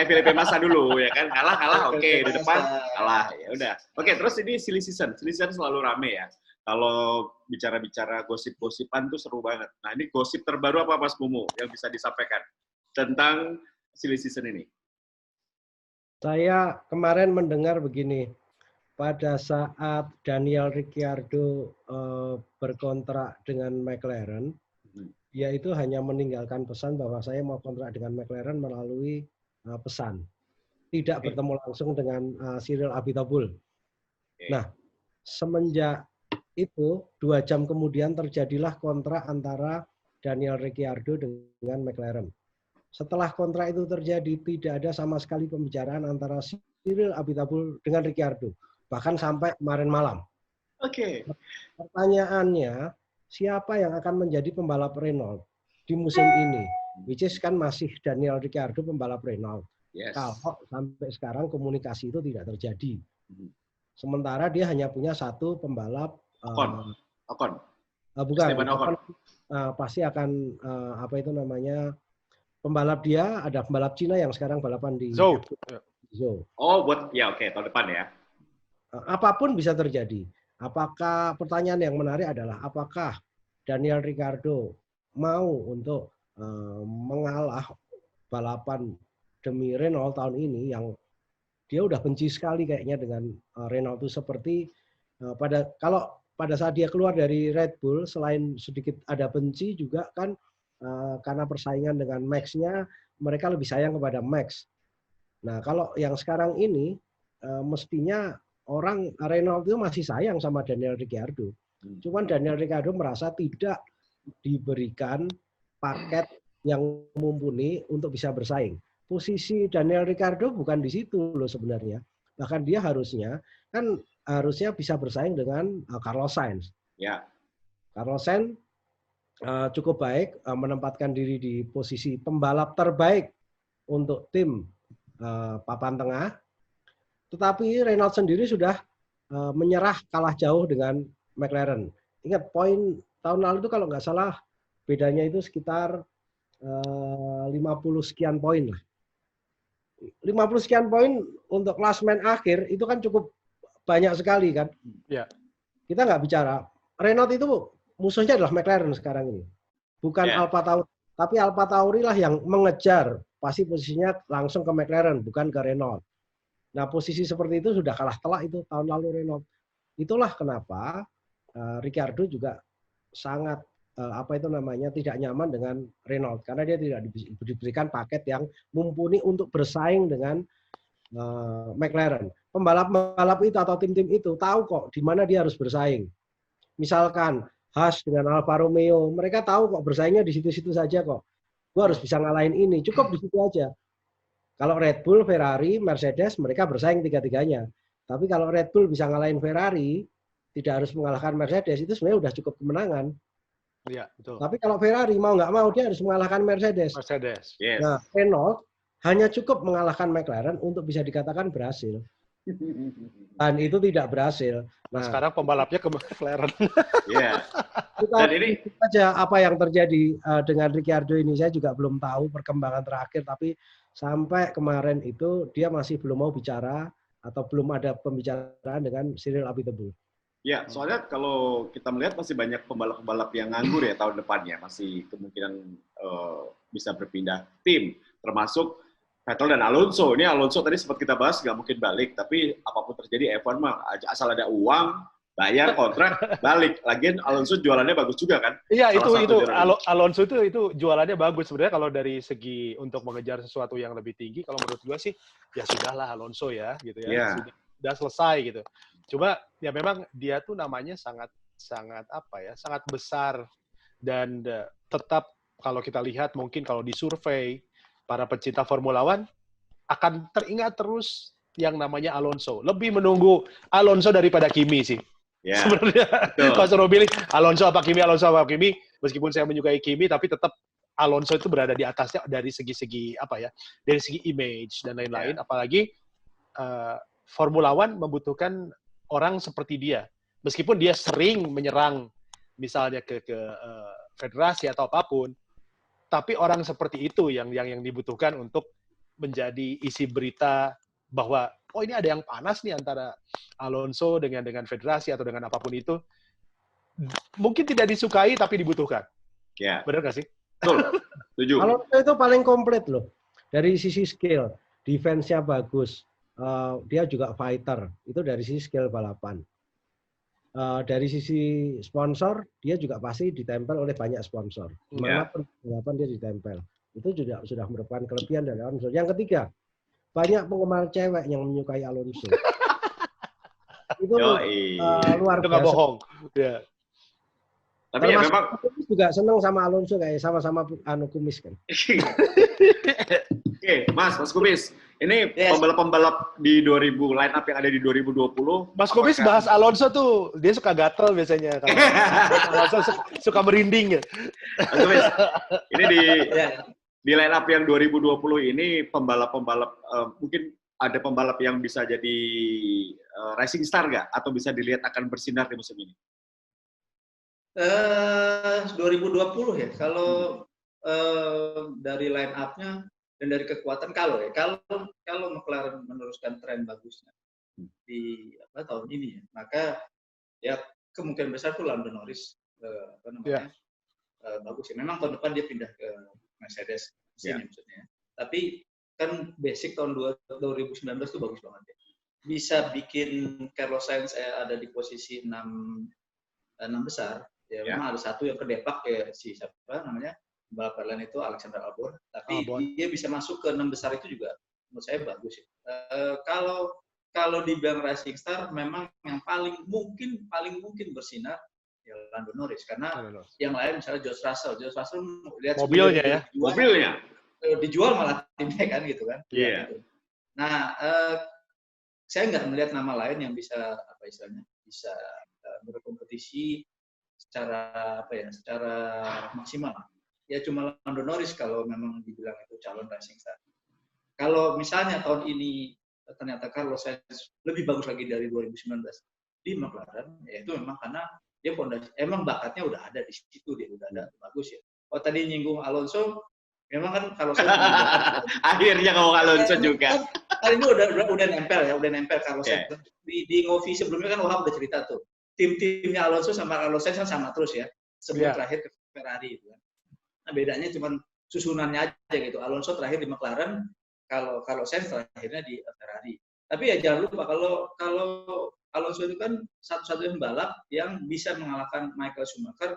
Felipe Massa dulu ya kan, kalah oke, di depan kalah ya udah. Oke, terus ini silly season selalu rame ya. Kalau bicara gosip-gosipan tuh seru banget. Nah, ini gosip terbaru apa Mas Mumu yang bisa disampaikan tentang silly season ini? Saya kemarin mendengar begini, pada saat Daniel Ricciardo berkontrak dengan McLaren, dia itu hanya meninggalkan pesan bahwa saya mau kontrak dengan McLaren melalui pesan. Tidak bertemu langsung dengan Cyril Abiteboul. Nah, semenjak itu 2 jam kemudian terjadilah kontrak antara Daniel Ricciardo dengan McLaren. Setelah kontrak itu terjadi, tidak ada sama sekali pembicaraan antara Cyril Abiteboul dengan Ricciardo. Bahkan sampai kemarin malam. Oke. Pertanyaannya, siapa yang akan menjadi pembalap Renault di musim ini? Which is kan masih Daniel Ricciardo pembalap Renault. Yes. Kalau sampai sekarang komunikasi itu tidak terjadi. Sementara dia hanya punya satu pembalap. Ocon. Bukan. Ocon. Pasti akan apa itu namanya, pembalap dia ada pembalap Cina yang sekarang balapan di Zhou. Oh, buat ya oke, tahun depan ya. Apapun bisa terjadi. Apakah pertanyaan yang menarik adalah apakah Daniel Ricciardo mau untuk mengalah balapan demi Renault tahun ini yang dia udah benci sekali kayaknya dengan Renault itu, seperti kalau pada saat dia keluar dari Red Bull, selain sedikit ada benci juga kan karena persaingan dengan Max-nya, mereka lebih sayang kepada Max. Nah, kalau yang sekarang ini mestinya orang Renault itu masih sayang sama Daniel Ricciardo. Cuman Daniel Ricciardo merasa tidak diberikan paket yang mumpuni untuk bisa bersaing. Posisi Daniel Ricciardo bukan di situ loh sebenarnya. Bahkan dia harusnya bisa bersaing dengan Carlos Sainz. Ya. Carlos Sainz cukup baik menempatkan diri di posisi pembalap terbaik untuk tim papan tengah. Tetapi Renault sendiri sudah menyerah kalah jauh dengan McLaren. Ingat poin tahun lalu itu kalau nggak salah bedanya itu sekitar 50 sekian poin lah. 50 sekian poin untuk klasemen akhir itu kan cukup banyak sekali kan. Ya. Kita nggak bicara. Renault itu musuhnya adalah McLaren sekarang ini. Bukan Alfa Tauri. Tapi Alfa Tauri lah yang mengejar. Pasti posisinya langsung ke McLaren, bukan ke Renault. Nah, posisi seperti itu sudah kalah telak itu tahun lalu Renault. Itulah kenapa Ricciardo juga sangat tidak nyaman dengan Renault karena dia tidak diberikan paket yang mumpuni untuk bersaing dengan McLaren. Pembalap-pembalap itu atau tim-tim itu tahu kok di mana dia harus bersaing. Misalkan Haas dengan Alfa Romeo, mereka tahu kok bersaingnya di situ-situ saja kok. Gua harus bisa ngalahin ini, cukup di situ aja. Kalau Red Bull, Ferrari, Mercedes, mereka bersaing tiga-tiganya. Tapi kalau Red Bull bisa ngalahin Ferrari, tidak harus mengalahkan Mercedes, itu sebenarnya udah cukup kemenangan. Iya, betul. Tapi kalau Ferrari mau nggak mau, dia harus mengalahkan Mercedes. Yes. Nah, Renault hanya cukup mengalahkan McLaren untuk bisa dikatakan berhasil. Dan itu tidak berhasil. Nah, sekarang pembalapnya ke McLaren. Iya. Dan ini saja apa yang terjadi dengan Ricciardo ini, saya juga belum tahu perkembangan terakhir, tapi sampai kemarin itu dia masih belum mau bicara atau belum ada pembicaraan dengan Cyril Abiteboul. Ya, soalnya kalau kita melihat masih banyak pembalap-pembalap yang nganggur ya tahun depannya, masih kemungkinan bisa berpindah tim, termasuk Vettel dan Alonso. Ini Alonso tadi sempat kita bahas nggak mungkin balik, tapi apapun terjadi F1 mah asal ada uang, bayar kontrak, balik. Lagian Alonso jualannya bagus juga kan? Iya, itu Alonso itu jualannya bagus sebenarnya kalau dari segi untuk mengejar sesuatu yang lebih tinggi. Kalau menurut gua sih ya sudahlah Alonso ya gitu ya. Yeah. Sudah selesai gitu. Cuma ya memang dia tuh namanya sangat sangat besar dan tetap kalau kita lihat mungkin kalau di survei para pecinta Formula One akan teringat terus yang namanya Alonso. Lebih menunggu Alonso daripada Kimi sih. Yeah, sebenarnya Mas Robi Alonso apa Kimi, meskipun saya menyukai Kimi tapi tetap Alonso itu berada di atasnya dari segi dari segi image dan lain-lain. Apalagi Formula One membutuhkan orang seperti dia, meskipun dia sering menyerang misalnya ke federasi atau apapun, tapi orang seperti itu yang dibutuhkan untuk menjadi isi berita bahwa oh ini ada yang panas nih antara Alonso dengan federasi atau dengan apapun itu. Mungkin tidak disukai tapi dibutuhkan. Ya. Benar nggak sih? Betul. Setuju. Alonso itu paling komplit loh. Dari sisi skill, defense-nya bagus, dia juga fighter. Itu dari sisi skill balapan. Dari sisi sponsor, dia juga pasti ditempel oleh banyak sponsor. Dimanapun balapan dia ditempel. Itu juga sudah merupakan kelebihan dari Alonso. Yang ketiga, banyak penggemar cewek yang menyukai Alonso. Itu luar biasa. Itu nggak bohong. Ya. Tapi ya memang juga seneng sama Alonso kayak sama-sama kumis kan. Oke, Mas Kumis. Ini pembalap-pembalap di 2000 line up yang ada di 2020. Mas Kumis bahas Alonso tuh dia suka gatel biasanya kalau Alonso suka merinding ya. Mas Kumis, ini di line up yang 2020 ini pembalap-pembalap mungkin ada pembalap yang bisa jadi rising star nggak? Atau bisa dilihat akan bersinar di musim ini? 2020 ya, kalau dari line up-nya dan dari kekuatan kalau McLaren meneruskan tren bagusnya di tahun ini ya, maka ya kemungkinan besar tuh Lando Norris bagus ya. Memang tahun depan dia pindah ke Mercedes sini maksudnya. Tapi kan basic tahun 2019 tuh bagus banget ya. Bisa bikin Carlos Sainz ada di posisi 6 besar. Ya, memang ada satu yang kedepak ya si siapa namanya balap lain itu Alexander Albon, tapi dia bisa masuk ke 6 besar itu juga menurut saya bagus ya. Kalau dibilang Racing Star memang yang paling mungkin bersinar ya Lando Norris karena yang lain misalnya George Russell lihat mobilnya ya. Mobilnya dijual malah timnya kan gitu kan. Iya. Gitu. Nah, saya nggak melihat nama lain yang bisa bisa berkompetisi secara maksimal. Ya cuma Lando Norris kalau memang dibilang itu calon racing star. Kalau misalnya tahun ini ternyata Carlos Sainz lebih bagus lagi dari 2019 di McLaren, ya itu memang karena dia fondasi, emang bakatnya udah ada di situ, dia udah ada bagus ya. Oh tadi nyinggung Alonso, memang kan kalau Sainz akhirnya ngomong Alonso juga. Hari ini udah nempel Carlos Sainz. Di Ngovi sebelumnya kan Wahab udah cerita tuh. Tim-timnya Alonso sama Carlos Sainz kan sama terus ya sebelum terakhir ke Ferrari itu kan. Nah bedanya cuma susunannya aja gitu. Alonso terakhir di McLaren, kalau Sainz terakhirnya di Ferrari. Tapi ya jangan lupa kalau Alonso itu kan satu-satunya pembalap yang bisa mengalahkan Michael Schumacher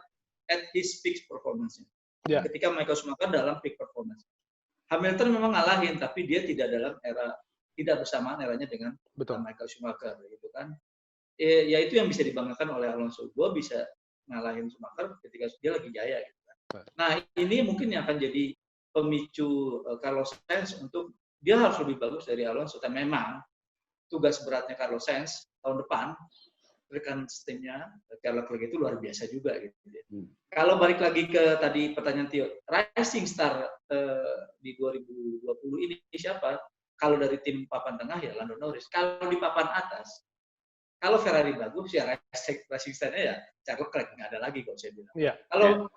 at his peak performance. Ketika Michael Schumacher dalam peak performance. Hamilton memang ngalahin, tapi dia tidak bersamaan eranya dengan Michael Schumacher gitu kan. Ya itu yang bisa dibanggakan oleh Alonso. Gue bisa ngalahin Schumacher ketika dia lagi jaya gitu kan. Nah, ini mungkin yang akan jadi pemicu Carlos Sainz untuk dia harus lebih bagus dari Alonso. Dan memang tugas beratnya Carlos Sainz tahun depan rekan timnya Charles Leclerc itu luar biasa juga gitu. Kalau balik lagi ke tadi pertanyaan Tio, rising star di 2020 ini siapa? Kalau dari tim papan tengah ya Lando Norris. Kalau di papan atas kalau Ferrari bagus ya racing star-nya ya Charles Leclerc, nggak ada lagi kalau saya bilang. Yeah. Kalau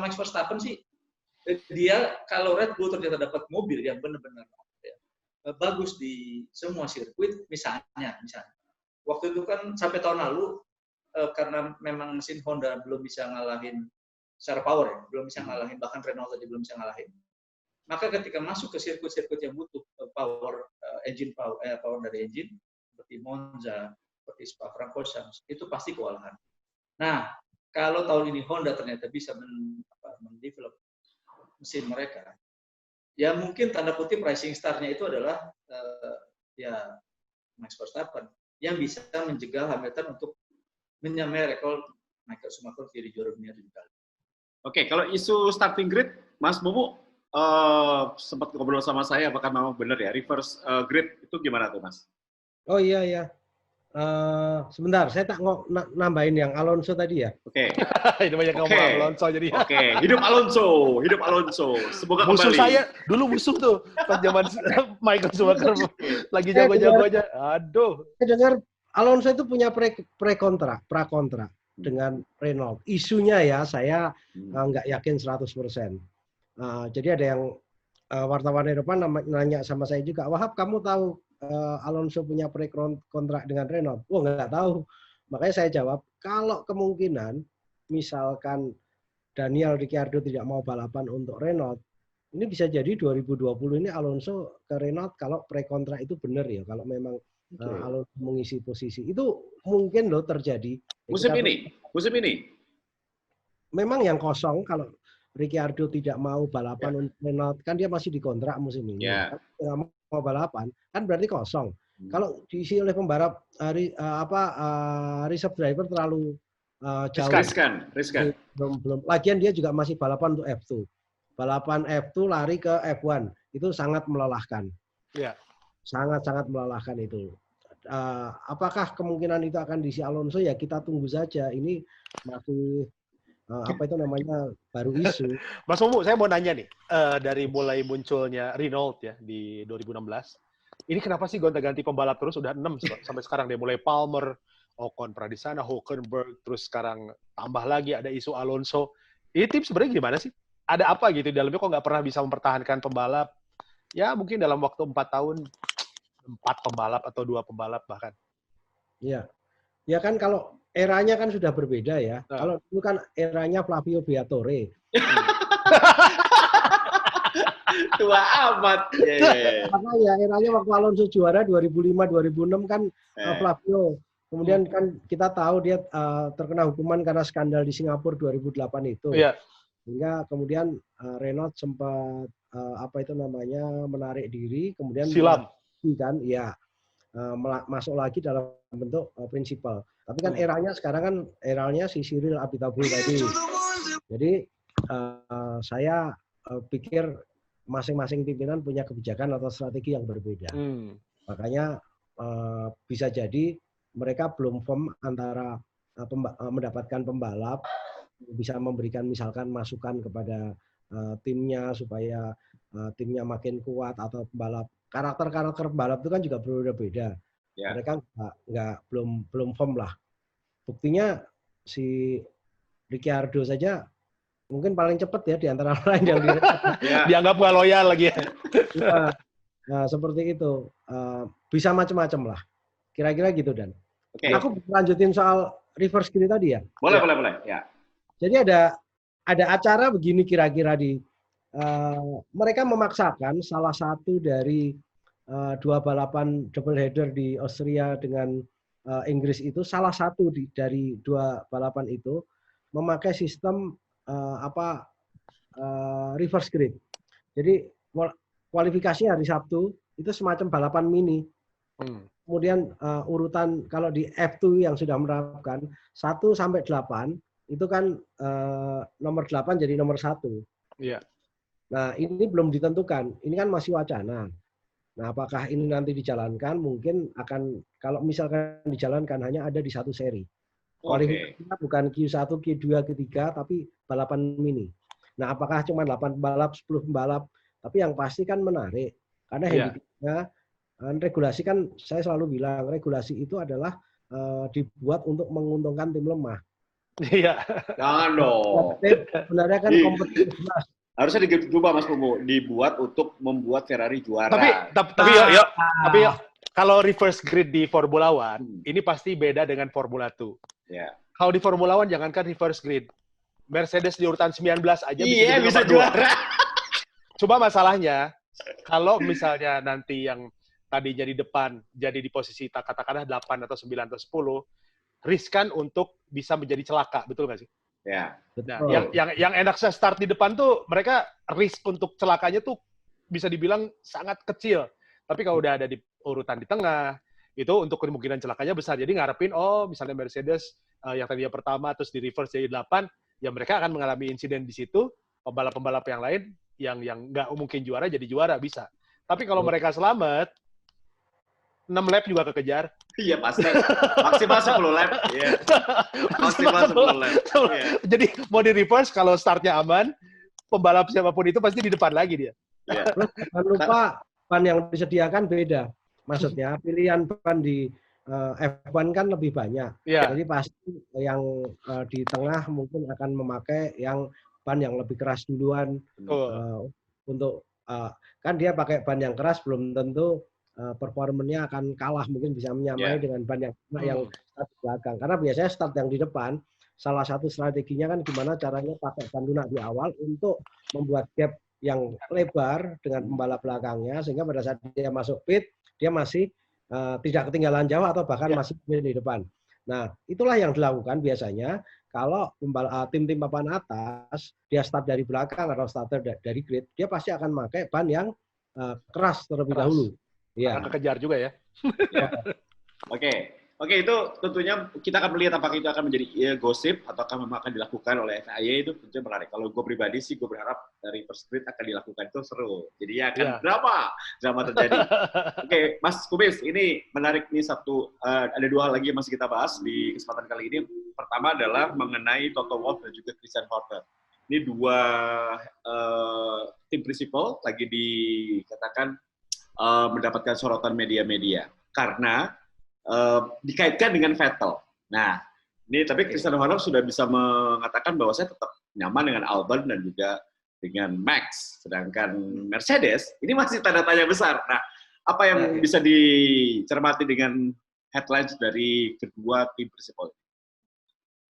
Max Verstappen sih dia kalau Red Bull ternyata dapat mobil yang benar-benar bagus di semua sirkuit misalnya waktu itu kan sampai tahun lalu karena memang mesin Honda belum bisa ngalahin secara power ya, belum bisa ngalahin bahkan Renault tadi belum bisa ngalahin. Maka ketika masuk ke sirkuit-sirkuit yang butuh power dari engine seperti Monza, seperti Spa-Francorchamps, itu pasti kewalahan. Nah, kalau tahun ini Honda ternyata bisa mendevelop mesin mereka, ya mungkin tanda kutip rising star-nya itu adalah ya Max Verstappen yang bisa menjegal Hamilton untuk menyamai rekor Michael Schumacher di juara dunia 7 kali. Oke, kalau isu starting grid, Mas Mumu sempat ngobrol sama saya, apakah memang benar ya reverse grid itu gimana tuh, Mas? Oh iya. Sebentar, saya tak nambahin yang Alonso tadi ya. Oke. Ini banyak ngomong Alonso jadi. Oke, hidup Alonso. Semoga musuh kembali. Saya dulu musuh tuh pas zaman Michael Schumacher lagi jago-jagonya. Aduh. Saya dengar Alonso itu punya pra kontra dengan Renault. Isunya ya saya nggak yakin 100%. Jadi ada yang wartawan Eropa nanya sama saya juga, Wahab kamu tahu Alonso punya pre-kontrak dengan Renault? Oh nggak tahu. Makanya saya jawab, kalau kemungkinan misalkan Daniel Ricciardo tidak mau balapan untuk Renault, ini bisa jadi 2020 ini Alonso ke Renault kalau pre-kontrak itu benar ya. Kalau memang Alonso mengisi posisi. Itu mungkin loh terjadi. Musim ini. Memang yang kosong kalau Ricciardo tidak mau balapan untuk Renault, kan dia masih dikontrak musim ini. Ya. Kalau tidak mau balapan, kan berarti kosong. Kalau diisi oleh pembalap reserve driver terlalu jauh. Riskan. Belum. Lagian dia juga masih balapan untuk F2. Balapan F2 lari ke F1 itu sangat melelahkan. Ya. Sangat-sangat melelahkan itu. Apakah kemungkinan itu akan diisi Alonso? Ya kita tunggu saja. Ini masih baru isu. Mas Mumu, saya mau nanya nih, dari mulai munculnya Renault ya di 2016, ini kenapa sih gonta-ganti pembalap terus? Udah 6 sampai sekarang deh, mulai Palmer, Ocon pernah di sana, Hülkenberg, terus sekarang tambah lagi ada isu Alonso. Ini tim sebenarnya gimana sih? Ada apa gitu di dalamnya kok nggak pernah bisa mempertahankan pembalap? Ya mungkin dalam waktu 4 tahun 4 pembalap atau 2 pembalap bahkan. Iya. Ya kan kalau eranya kan sudah berbeda ya. Nah. Kalau dulu kan eranya Flavio Briatore. Tua amat. Karena ya eranya waktu Alonso juara 2005-2006 kan Flavio. Kemudian kan kita tahu dia terkena hukuman karena skandal di Singapura 2008 itu. Iya. Sehingga kemudian Renault sempat menarik diri, kemudian silam kan ya masuk lagi dalam bentuk prinsipal. Tapi kan eranya sekarang kan eranya si Cyril Abiteboul tadi. Jadi saya pikir masing-masing pimpinan punya kebijakan atau strategi yang berbeda. Makanya bisa jadi mereka belum firm antara mendapatkan pembalap, bisa memberikan misalkan masukan kepada timnya supaya timnya makin kuat, atau pembalap karakter pembalap itu kan juga berbeda. Ya. Mereka belum firm lah. Buktinya si Ricciardo saja mungkin paling cepat ya di antara lain yang dianggap nggak loyal lagi ya. Nah, seperti itu. Bisa macam-macam lah. Kira-kira gitu, Dan. Okay. Aku lanjutin soal reverse grid tadi ya. Boleh. Ya. Jadi ada acara begini kira-kira di mereka memaksakan salah satu dari 2 balapan double header di Austria dengan Inggris itu, salah satu dari 2 balapan itu memakai sistem reverse grid. Jadi kualifikasinya hari Sabtu itu semacam balapan mini. Kemudian urutan kalau di F2 yang sudah menerapkan 1 sampai 8 itu kan nomor 8 jadi nomor 1. Iya. Nah, ini belum ditentukan. Ini kan masih wacana. Nah, apakah ini nanti dijalankan? Mungkin akan, kalau misalkan dijalankan hanya ada di 1 seri. Kualifikasinya bukan Q1, Q2, Q3, tapi balapan mini. Nah, apakah cuma 8 pembalap, 10 pembalap? Tapi yang pasti kan menarik. Karena handicapnya, regulasi kan saya selalu bilang, regulasi itu adalah dibuat untuk menguntungkan tim lemah. Iya. Jangan dong. Sebenarnya kan kompetisi jelas. Harusnya dicoba Mas Mumu, dibuat untuk membuat Ferrari juara. Tapi kalau reverse grid di Formula One, ini pasti beda dengan Formula 2. Yeah. Kalau di Formula One jangankan reverse grid, Mercedes di urutan 19 aja bisa juara. Coba masalahnya, kalau misalnya nanti yang tadi jadi depan, jadi di posisi katakanlah 8 atau 9 atau 10, riskan untuk bisa menjadi celaka, betul nggak sih? Ya. Nah, yang enak saya start di depan tuh mereka risk untuk celakanya tuh bisa dibilang sangat kecil. Tapi kalau udah ada di urutan di tengah, itu untuk kemungkinan celakanya besar. Jadi ngarepin misalnya Mercedes yang tadinya pertama terus di reverse jadi 8, ya mereka akan mengalami insiden di situ. Pembalap-pembalap yang lain yang nggak mungkin juara jadi juara bisa. Tapi kalau mereka selamat, 6 lap juga kekejar. Iya pasti. Maksimal 10 lap. Iya. Maksimal 10 lap. Yeah. Jadi mau di reverse kalau startnya aman, pembalap siapapun itu pasti di depan lagi dia. Yeah. Jangan lupa ban yang disediakan beda. Maksudnya pilihan ban di F1 kan lebih banyak. Yeah. Jadi pasti yang di tengah mungkin akan memakai yang ban yang lebih keras duluan. Untuk kan dia pakai ban yang keras belum tentu performanya akan kalah, mungkin bisa menyamai dengan ban yang start di belakang. Karena biasanya start yang di depan, salah satu strateginya kan gimana caranya pakai ban lunak di awal untuk membuat gap yang lebar dengan pembalap belakangnya, sehingga pada saat dia masuk pit, dia masih tidak ketinggalan jauh atau bahkan masih di depan. Nah, itulah yang dilakukan biasanya kalau tim-tim papan atas, dia start dari belakang atau starter dari grid, dia pasti akan pakai ban yang keras terlebih dahulu. Ya. Akan kekejar juga ya. Oke, itu tentunya kita akan melihat apakah itu akan menjadi gosip ataukah memang akan dilakukan oleh FIA, itu tentunya menarik. Kalau gue pribadi sih, gue berharap dari first grid akan dilakukan, itu seru. Jadi ya akan drama terjadi. Oke, Mas Kubis, ini menarik nih ada dua hal lagi yang masih kita bahas di kesempatan kali ini. Pertama adalah mengenai Toto Wolff dan juga Christian Horner. Ini dua tim prinsipal lagi dikatakan mendapatkan sorotan media-media karena dikaitkan dengan Vettel. Nah, ini tapi Christian Horner sudah bisa mengatakan bahwa saya tetap nyaman dengan Albon dan juga dengan Max. Sedangkan Mercedes, ini masih tanda tanya besar. Nah, apa yang bisa dicermati dengan headlines dari kedua tim prinsipal?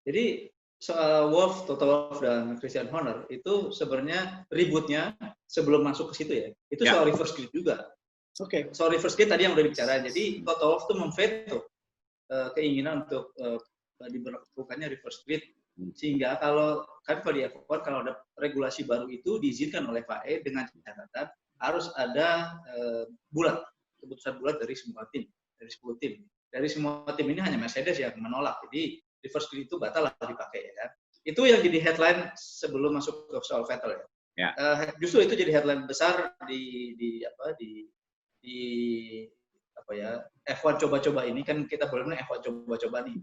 Jadi, soal Toto Wolff dan Christian Horner, itu sebenarnya ributnya sebelum masuk ke situ ya. Itu soal reverse grid juga. Soal reverse grid tadi yang udah bicara. Jadi Toto Wolff itu memveto keinginan untuk diberlakukannya reverse grid, sehingga kalau di F1 kalau ada regulasi baru itu diizinkan oleh FIA dengan catatan harus ada keputusan bulat dari semua tim, dari 10 tim. Dari semua tim ini hanya Mercedes yang menolak. Jadi reverse grid itu batal lah dipakai ya kan. Itu yang jadi headline sebelum masuk ke soal Vettel ya. Justru itu jadi headline besar di F1 coba-coba ini, kan kita boleh bilang F1 coba-coba nih.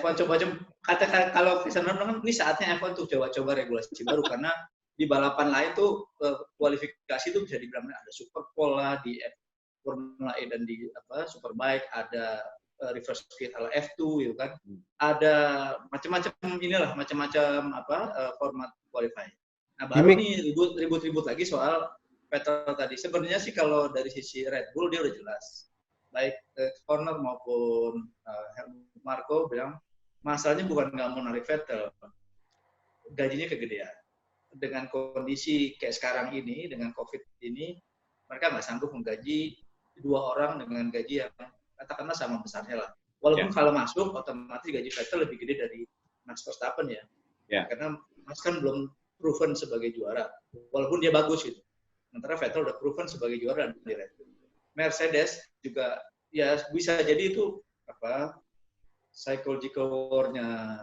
F1 coba-coba, katakan kalau Christian Horner kan ini saatnya F1 untuk coba-coba regulasi baru, karena di balapan lain tuh kualifikasi itu bisa dibilang ada Superpole lah di Formula E dan di Superbike, ada reverse grid ala F2 gitu kan. Ada macam-macam format qualifying. Nah, baru nih ribut-ribut lagi soal Vettel tadi. Sebenarnya sih kalau dari sisi Red Bull dia udah jelas. Baik Horner maupun Helmut Marko bilang masalahnya bukan nggak mau narik Vettel, gajinya kegedean. Dengan kondisi kayak sekarang ini, dengan COVID ini, mereka nggak sanggup menggaji dua orang dengan gaji yang katakanlah sama besarnya lah. Walaupun kalau masuk otomatis gaji Vettel lebih gede dari Max Verstappen ya. Karena Max kan belum proven sebagai juara, walaupun dia bagus gitu. Sementara Vettel udah proven sebagai juara di Red Bull. Mercedes juga ya bisa jadi itu psychological war-nya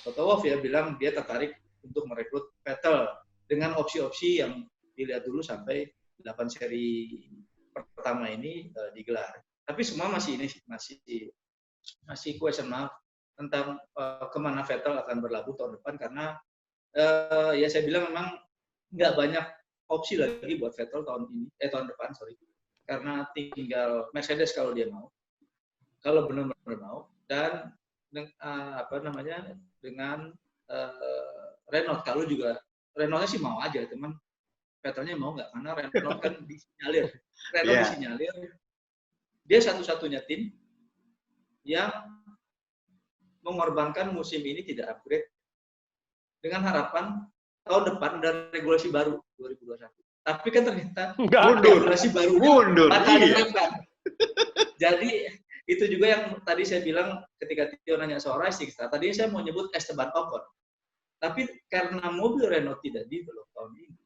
Toto Wolff ya, bilang dia tertarik untuk merekrut Vettel dengan opsi-opsi yang dilihat dulu sampai 8 seri pertama ini digelar. Tapi semua masih question mark tentang kemana Vettel akan berlabuh tahun depan, karena ya saya bilang memang nggak banyak opsi lagi buat Vettel tahun depan, karena tinggal Mercedes kalau dia mau, kalau benar-benar mau, dan dengan Renault kalau juga Renaultnya sih mau aja, teman Vettelnya mau nggak, karena Renault kan disinyalir, disinyalir dia satu-satunya tim yang mengorbankan musim ini tidak upgrade dengan harapan tahun depan ada regulasi baru 2021. Tapi kan ternyata regulasi baru batal diterapkan. Jadi itu juga yang tadi saya bilang ketika Tio nanya soal racing. Tadi saya mau nyebut Esteban Ocon. Tapi karena mobil Renault tidak develop tahun ini,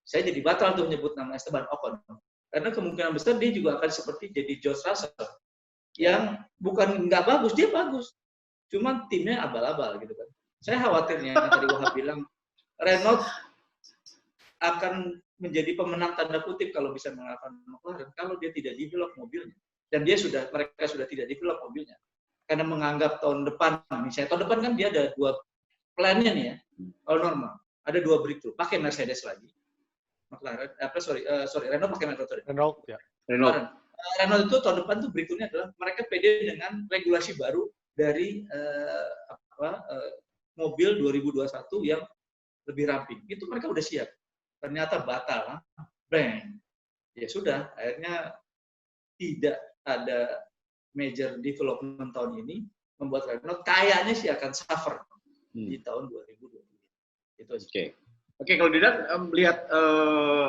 saya jadi batal untuk menyebut nama Esteban Ocon. Karena kemungkinan besar dia juga akan seperti jadi George Russell. Yang bukan nggak bagus, dia bagus. Cuma timnya abal-abal gitu kan. Saya khawatirnya tadi Wahab bilang Renault akan menjadi pemenang tanda kutip kalau bisa mengalahkan McLaren kalau dia tidak develop mobilnya, dan mereka sudah tidak develop mobilnya karena menganggap tahun depan, misalnya tahun depan kan dia ada 2 plannya nih ya, kalau normal ada 2 breakthrough, pakai Mercedes lagi, McLaren Renault pakai Renault itu tahun depan tuh breakthrough-nya adalah mereka pede dengan regulasi baru dari mobil 2021 yang lebih ramping. Itu mereka udah siap. Ternyata batal. Bang. Ya sudah, akhirnya tidak ada major development tahun ini, membuat Renault kayaknya sih akan suffer di tahun 2020. Itu Oke. Oke, kalau Didan melihat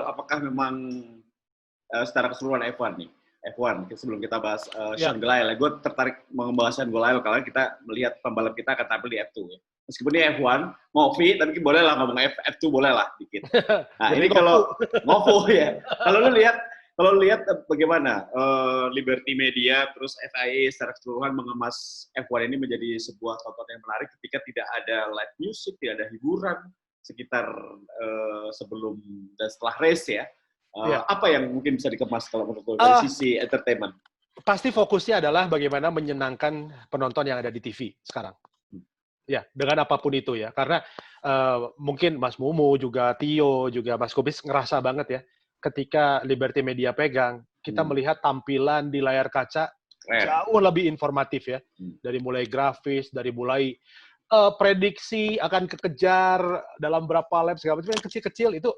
apakah memang secara keseluruhan F1 nih, F1 sebelum kita bahas Sean Gelael, gue tertarik membahas Sean Gelael karena kita melihat pembalap kita akan tampil di F2 ya. Meskipun ini F1, Movi, tapi boleh lah ngomong F2 boleh lah dikit. Nah ini kalau Movo ya, kalau lu lihat bagaimana Liberty Media terus FIA secara keseluruhan mengemas F1 ini menjadi sebuah tontonan yang menarik ketika tidak ada live music, tidak ada hiburan sekitar sebelum dan setelah race ya. Apa yang mungkin bisa dikemas kalau menurut dari sisi entertainment? Pasti fokusnya adalah bagaimana menyenangkan penonton yang ada di TV sekarang. Ya, dengan apapun itu ya. Karena mungkin Mas Mumu, juga Tio, juga Mas Kubis ngerasa banget ya, ketika Liberty Media pegang, kita melihat tampilan di layar kaca jauh lebih informatif ya. Dari mulai grafis, dari mulai prediksi akan kekejar dalam berapa lap, segala macam yang kecil-kecil itu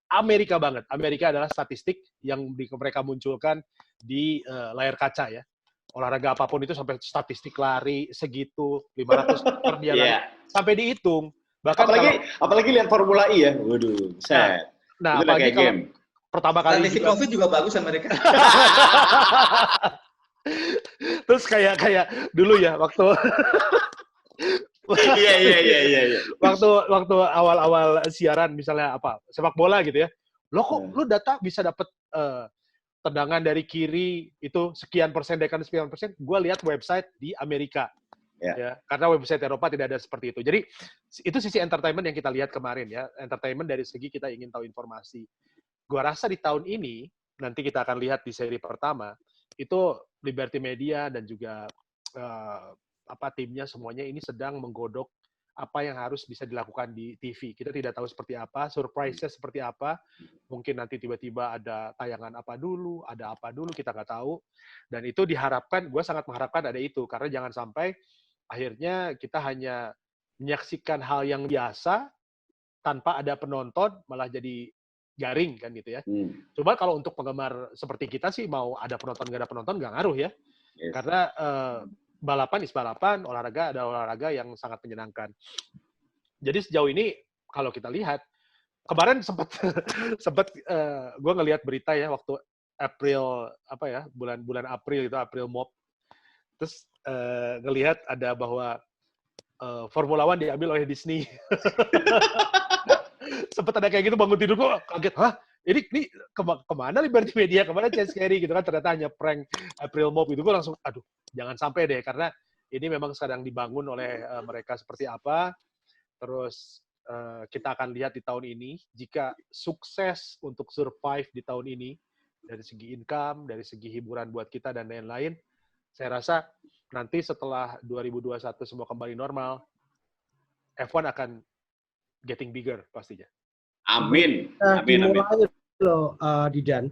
Amerika banget. Amerika adalah statistik yang mereka munculkan di layar kaca ya. Olahraga apapun itu sampai statistik lari segitu, 500 meter dia lari, sampai dihitung. Bahkan apalagi lihat Formula E ya. Waduh, set. Nah apalagi kalau pertama kali statistik COVID juga bagus Amerika. Terus kayak dulu ya waktu Iya. Waktu awal-awal siaran misalnya apa sepak bola gitu ya, lo kok lu data bisa dapet tendangan dari kiri itu sekian persen, gue lihat website di Amerika ya, karena website Eropa tidak ada seperti itu. Jadi itu sisi entertainment yang kita lihat kemarin ya, entertainment dari segi kita ingin tahu informasi. Gue rasa di tahun ini nanti kita akan lihat di seri pertama itu Liberty Media dan juga timnya semuanya ini sedang menggodok apa yang harus bisa dilakukan di TV. Kita tidak tahu seperti apa, surprise-nya seperti apa. Mungkin nanti tiba-tiba ada tayangan apa dulu, kita nggak tahu. Dan itu diharapkan, gue sangat mengharapkan ada itu. Karena jangan sampai akhirnya kita hanya menyaksikan hal yang biasa, tanpa ada penonton, malah jadi garing kan gitu ya. Coba kalau untuk penggemar seperti kita sih, mau ada penonton, nggak ada penonton, nggak ngaruh ya. Karena balapan is balapan, olahraga ada olahraga yang sangat menyenangkan. Jadi sejauh ini kalau kita lihat, kemarin sempat gue ngelihat berita ya waktu April bulan April itu April Mop, terus ngelihat ada bahwa Formula One diambil oleh Disney. Sempat ada kayak gitu, bangun tidur gue kaget, ini kemana Liberty Media, kemana Chase Carey gitu kan, ternyata hanya prank April Mop itu. Gue langsung, aduh, jangan sampai deh, karena ini memang sedang dibangun oleh mereka seperti apa. Terus kita akan lihat di tahun ini, jika sukses untuk survive di tahun ini, dari segi income, dari segi hiburan buat kita, dan lain-lain, saya rasa nanti setelah 2021 semua kembali normal, F1 akan getting bigger pastinya. Amin. Dimulai loh, Didan.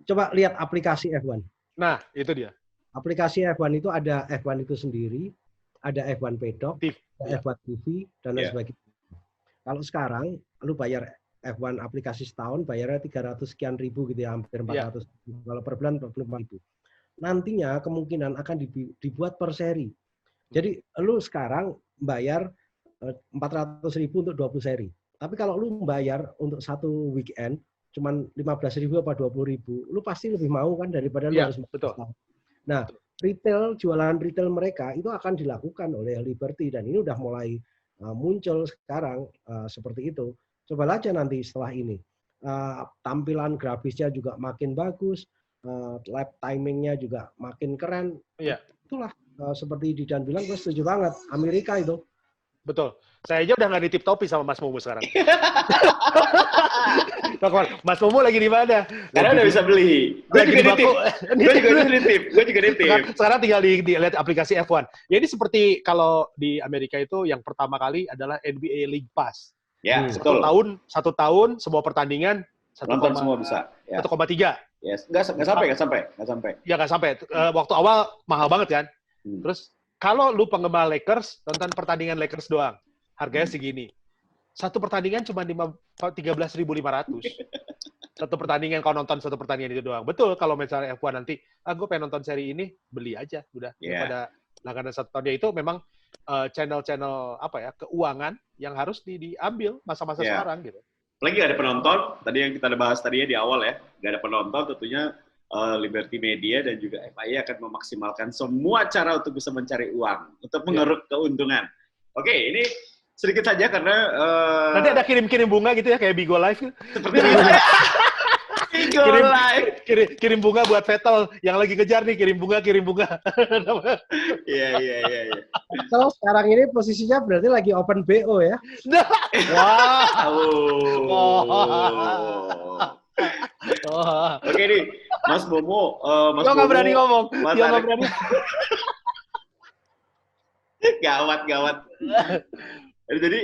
Coba lihat aplikasi F1. Nah, itu dia. Aplikasi F1 itu ada F1 itu sendiri, ada F1 Paddock, ada F1 TV, dan lain sebagainya. Kalau sekarang, lu bayar F1 aplikasi setahun, bayarnya 300 sekian ribu gitu ya, hampir 400 ribu. Kalau per bulan 45 ribu. Nantinya kemungkinan akan dibuat per seri. Jadi lu sekarang bayar 400 ribu untuk 20 seri. Tapi kalau lu bayar untuk satu weekend, cuman 15 ribu apa 20 ribu, lu pasti lebih mau kan daripada lu harus betul. Nah, jualan retail mereka itu akan dilakukan oleh Liberty, dan ini udah mulai muncul sekarang seperti itu. Coba aja nanti setelah ini. Tampilan grafisnya juga makin bagus, lap timingnya juga makin keren. Itulah seperti Didan bilang, gue setuju banget. Amerika itu. Betul. Saya aja udah nggak nitip topi sama Mas Mumu sekarang. Mas Mumu lagi di mana? Karena udah bisa beli. Gue juga nitip. Sekarang tinggal dilihat aplikasi F1. Ya ini seperti kalau di Amerika itu yang pertama kali adalah NBA League Pass. Ya, betul. Satu tahun semua pertandingan nonton semua bisa. 1,3. Yes, nggak sampai. Ya nggak sampai. Waktu awal mahal banget kan. Terus kalau lu penggemar Lakers, nonton pertandingan Lakers doang, harganya segini. Satu pertandingan cuma 13.500. Satu pertandingan, kalau nonton satu pertandingan itu doang. Betul, kalau misalnya F1 nanti, gue pengen nonton seri ini, beli aja. Udah, daripada langganan satu tahun. Ya itu memang channel-channel keuangan yang harus diambil masa-masa sekarang gitu. apalagi nggak ada penonton, tadi yang kita bahas tadi ya di awal ya, nggak ada penonton, tentunya Liberty Media dan juga FIA akan memaksimalkan semua cara untuk bisa mencari uang, untuk mengeruk keuntungan. Oke, ini sedikit saja karena... nanti ada kirim-kirim bunga gitu ya, kayak Bigo Live. Seperti Bigo Live. Kirim bunga buat Vettel yang lagi kejar nih, kirim bunga. Iya. Kalau sekarang ini posisinya berarti lagi open BO ya? Wow. Oke nih, Mas Momo. Mas Momo nggak berani ngomong. Dia nggak berani. Gawat. Jadi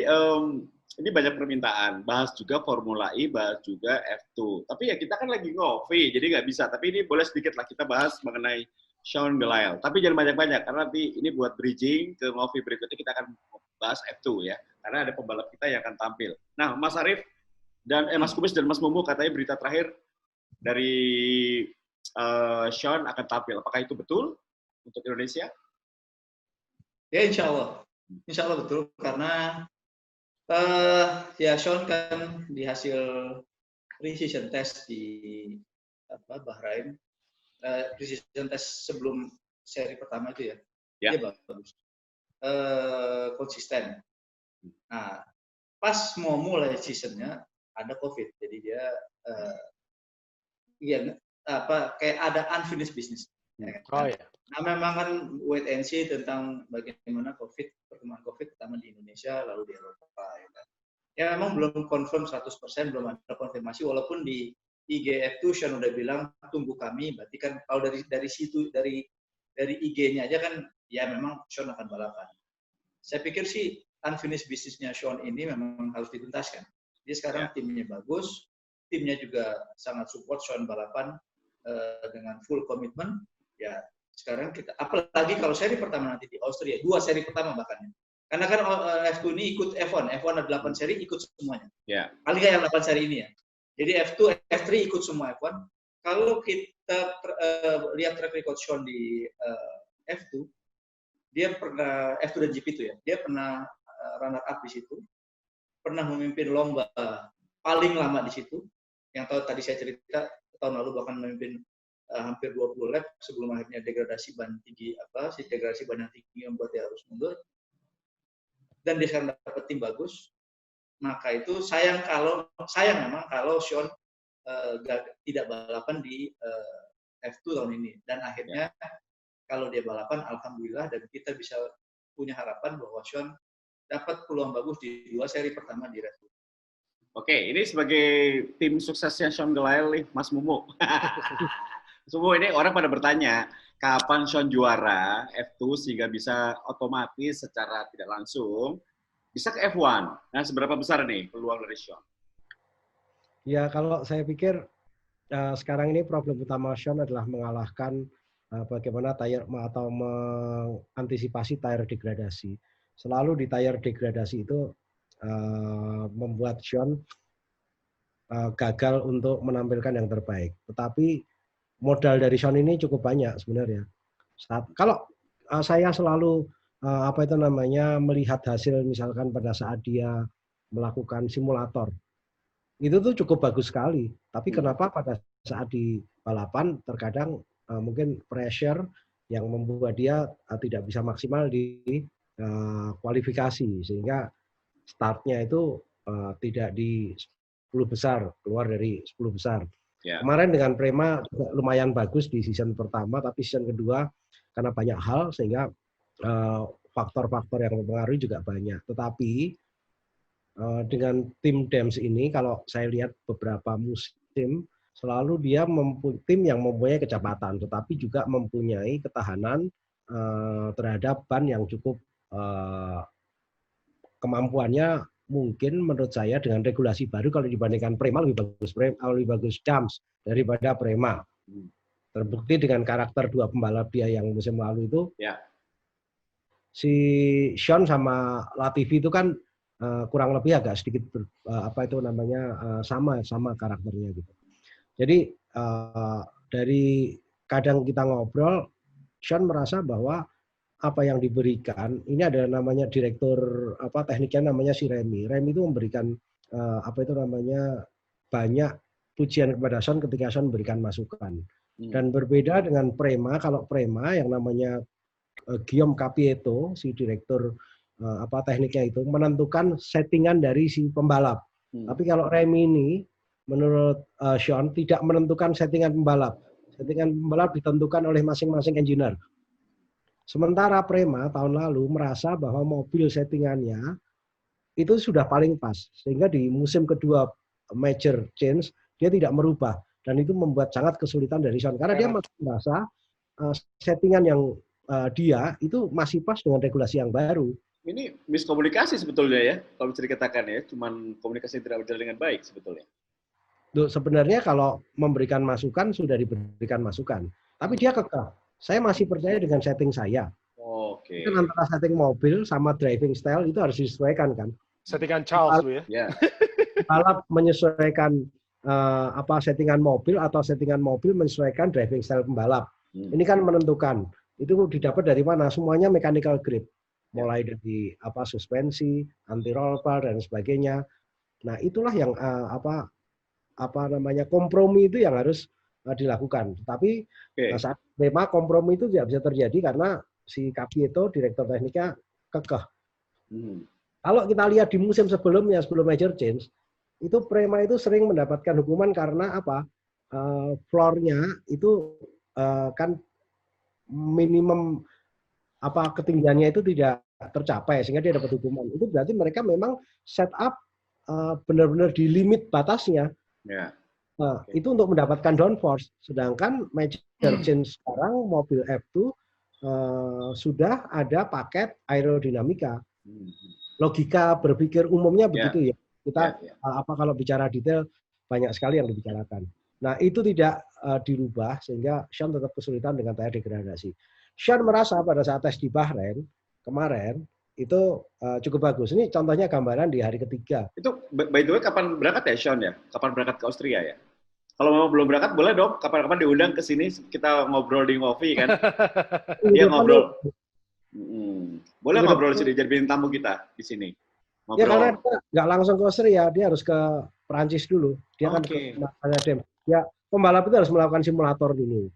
ini banyak permintaan. Bahas juga Formula E, bahas juga F2. Tapi ya kita kan lagi ngopi, jadi nggak bisa. Tapi ini boleh sedikit lah kita bahas mengenai Sean Gelael. Tapi jangan banyak-banyak, karena nanti ini buat bridging ke ngopi berikutnya kita akan bahas F2 ya. Karena ada pembalap kita yang akan tampil. Nah, Mas Arief, dan Mas Kumis dan Mas Momo katanya berita terakhir dari Sean akan tampil. Apakah itu betul untuk Indonesia? Ya, insya Allah betul, karena ya Sean kan di hasil pre-season test di Bahrain, pre-season test sebelum seri pertama itu dia bagus, konsisten. Nah, pas mau mulai seasonnya ada COVID, jadi dia kayak ada unfinished business. Ya kan? Oh ya. Nah, memang kan wait and see tentang bagaimana perkembangan COVID pertama di Indonesia lalu di Eropa. Ya memang belum confirm 100%, belum ada konfirmasi, walaupun di IGF2 Sean udah bilang tunggu kami, berarti kan kalau dari situ dari IG-nya aja kan ya memang Sean akan balapan. Saya pikir sih unfinished business-nya Sean ini memang harus dituntaskan. Dia sekarang timnya bagus, timnya juga sangat support Sean balapan dengan full komitmen. Ya sekarang kita, apalagi kalau seri pertama nanti di Austria, 2 seri pertama bahkan. Karena kan F2 ini ikut F1 ada 8 seri ikut semuanya. Paling nggak yang 8 seri ini ya. Jadi F2, F3 ikut semua F1. Kalau kita lihat track record Sean di F2, dia pernah F2 dan GP itu ya, dia pernah runner up di situ, pernah memimpin lomba paling lama di situ. Yang tadi saya cerita tahun lalu bahkan memimpin hampir 20 lap sebelum akhirnya degradasi ban tinggi degradasi ban yang tinggi membuat dia harus mundur. Dan dia sekarang dapat tim bagus. Maka itu sayang memang kalau Sean tidak balapan di F2 tahun ini. Dan akhirnya kalau dia balapan, alhamdulillah, dan kita bisa punya harapan bahwa Sean dapat peluang bagus di 2 seri pertama di Red Bull. Oke, ini sebagai tim suksesnya Sean Gelael nih, Mas Momo. Semua ini orang pada bertanya, kapan Sean juara F2 sehingga bisa otomatis secara tidak langsung bisa ke F1. Nah, seberapa besar nih peluang dari Sean? Ya, kalau saya pikir sekarang ini problem utama Sean adalah mengalahkan bagaimana tire atau mengantisipasi tire degradasi. Selalu di tire degradasi itu membuat Sean gagal untuk menampilkan yang terbaik. Tetapi modal dari Sean ini cukup banyak sebenarnya. Kalau saya selalu melihat hasil misalkan pada saat dia melakukan simulator, itu tuh cukup bagus sekali. Tapi kenapa pada saat di balapan terkadang mungkin pressure yang membuat dia tidak bisa maksimal di kualifikasi, sehingga startnya itu tidak di 10 besar, keluar dari 10 besar. Kemarin dengan Prema juga lumayan bagus di season pertama, tapi season kedua karena banyak hal sehingga faktor-faktor yang mempengaruhi juga banyak. Tetapi dengan tim Dams ini, kalau saya lihat beberapa musim, selalu dia tim yang mempunyai kecepatan, tetapi juga mempunyai ketahanan terhadap ban yang cukup kemampuannya mungkin menurut saya dengan regulasi baru kalau dibandingkan Prema lebih bagus Dams daripada Prema. Terbukti dengan karakter 2 pembalap dia yang musim lalu itu. Si Sean sama Latifi itu kan kurang lebih agak sedikit sama karakternya gitu. Jadi dari kadang kita ngobrol, Sean merasa bahwa apa yang diberikan ini ada namanya direktur tekniknya namanya si Remy. Remy itu memberikan apa itu namanya, banyak pujian kepada Sean ketika Sean memberikan masukan. Dan berbeda dengan Prema, kalau Prema yang namanya Guillaume Capieto, si direktur tekniknya itu menentukan settingan dari si pembalap. Tapi kalau Remy ini menurut Sean tidak menentukan settingan pembalap. Settingan pembalap ditentukan oleh masing-masing engineer. Sementara Prema tahun lalu merasa bahwa mobil settingannya itu sudah paling pas. Sehingga di musim kedua major change, dia tidak merubah. Dan itu membuat sangat kesulitan dari Sean. Karena dia masih merasa settingan yang dia itu masih pas dengan regulasi yang baru. Ini miskomunikasi sebetulnya ya, kalau bisa dikatakan ya. Cuman komunikasi yang tidak berjalan dengan baik sebetulnya. Sebenarnya kalau memberikan masukan, sudah diberikan masukan. Tapi dia kekeh. Saya masih percaya dengan setting saya. Oke. Itu antara setting mobil sama driving style itu harus disesuaikan kan. Settingan Charles lu ya. Balap menyesuaikan settingan mobil atau settingan mobil menyesuaikan driving style pembalap. Ini kan menentukan. Itu didapat dari mana? Semuanya mechanical grip. Mulai dari suspensi, anti roll bar dan sebagainya. Nah, itulah yang kompromi itu yang harus dilakukan. Tapi saat memang kompromi itu tidak bisa terjadi karena si Capieto, direktur tekniknya, kekeh. Kalau kita lihat di musim sebelumnya, sebelum major change, itu Prema itu sering mendapatkan hukuman karena floor-nya itu kan minimum ketinggiannya itu tidak tercapai sehingga dia dapat hukuman. Itu berarti mereka memang setup benar-benar di limit batasnya. Itu untuk mendapatkan downforce. Sedangkan major change sekarang mobil F2 sudah ada paket aerodinamika. Logika berpikir umumnya begitu ya. Kita kalau bicara detail banyak sekali yang dibicarakan. Nah, itu tidak dirubah sehingga Sean tetap kesulitan dengan tayar degradasi. Sean merasa pada saat tes di Bahrain kemarin itu cukup bagus. Ini contohnya gambaran di hari ketiga. Itu by the way kapan berangkat ya Sean ya? Kapan berangkat ke Austria ya? Kalau memang belum berangkat boleh dong kapan-kapan diundang ke sini kita ngobrol di Ngopi kan. Dia ngobrol. Boleh ngobrol di sini jadi bintang tamu kita di sini. Ngobrol. Ya karena dia nggak langsung ke Austria, dia harus ke Perancis dulu. Dia kan ke Dem. Ya pembalap itu harus melakukan simulator dulu.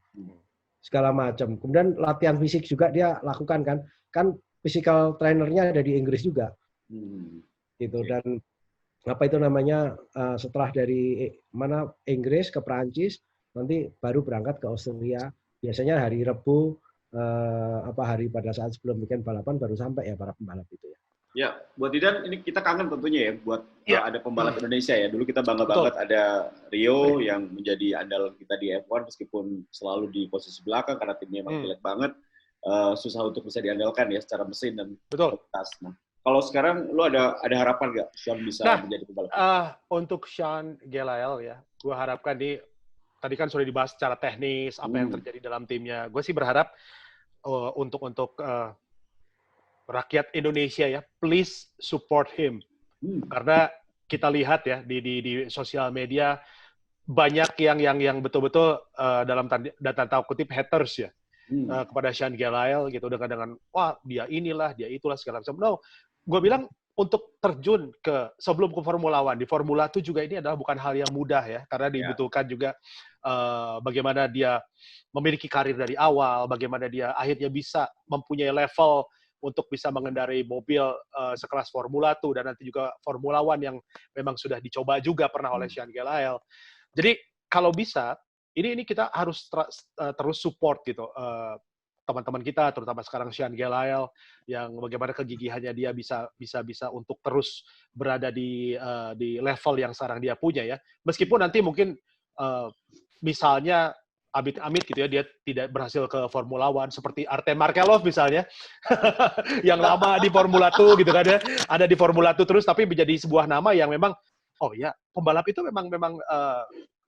Segala macam. Kemudian latihan fisik juga dia lakukan kan. Kan physical trainernya ada di Inggris juga. Gitu. Dan itu namanya setelah dari Inggris ke Perancis nanti baru berangkat ke Austria. Biasanya hari Rabu hari pada saat sebelum weekend balapan baru sampai ya para pembalap itu ya. Ya, buat Didan ini kita kangen tentunya ya buat ada pembalap Indonesia ya. Dulu kita bangga banget ada Rio yang menjadi andal kita di F1 meskipun selalu di posisi belakang karena timnya emang jelek banget. Susah untuk bisa diandalkan ya secara mesin dan kualitas. Nah, kalau sekarang lu ada harapan nggak Sean bisa menjadi pembalap? Untuk Sean Gelael ya, gue harapkan tadi kan sudah dibahas secara teknis apa yang terjadi dalam timnya. Gue sih berharap untuk rakyat Indonesia ya, please support him. Karena kita lihat ya di sosial media banyak yang betul-betul dalam tanda kutip haters ya. Kepada Sean Gelael gitu dengan wah dia inilah dia itulah segala macam. No, gue bilang untuk terjun sebelum ke Formula One di Formula 2 juga ini adalah bukan hal yang mudah ya karena dibutuhkan juga bagaimana dia memiliki karir dari awal, bagaimana dia akhirnya bisa mempunyai level untuk bisa mengendarai mobil sekelas Formula 2 dan nanti juga Formula One yang memang sudah dicoba juga pernah oleh Sean Gelael. Jadi kalau bisa ini kita harus terus support gitu teman-teman kita, terutama sekarang Sean Gelael yang bagaimana kegigihannya dia bisa untuk terus berada di level yang sekarang dia punya ya. Meskipun nanti mungkin misalnya amit-amit gitu ya dia tidak berhasil ke Formula One seperti Artem Markelov misalnya yang lama di Formula 2 gitu kan ya. Ada di Formula 2 terus tapi menjadi sebuah nama yang memang oh ya pembalap itu memang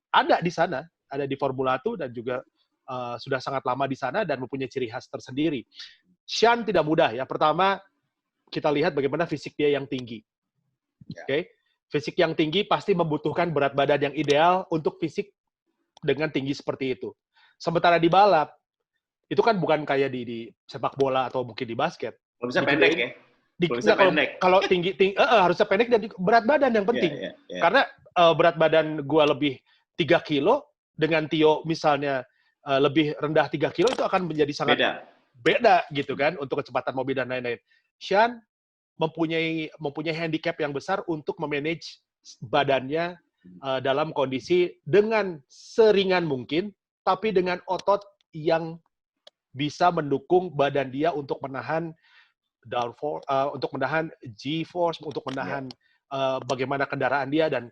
ada di sana. Ada di Formula 2 dan juga sudah sangat lama di sana dan mempunyai ciri khas tersendiri. Sean tidak mudah ya. Pertama, kita lihat bagaimana fisik dia yang tinggi. Oke? Fisik yang tinggi pasti membutuhkan berat badan yang ideal untuk fisik dengan tinggi seperti itu. Sementara di balap, itu kan bukan kayak di sepak bola atau mungkin di basket. Kalau bisa pendek ya? Kalau tinggi harusnya pendek dan berat badan yang penting. Karena berat badan gua lebih 3 kilo dengan Tio misalnya lebih rendah 3 kilo itu akan menjadi sangat beda gitu kan untuk kecepatan mobil dan lain-lain. Sean mempunyai handicap yang besar untuk memanage badannya dalam kondisi dengan seringan mungkin, tapi dengan otot yang bisa mendukung badan dia untuk menahan downforce, untuk menahan G-force, untuk menahan bagaimana kendaraan dia, dan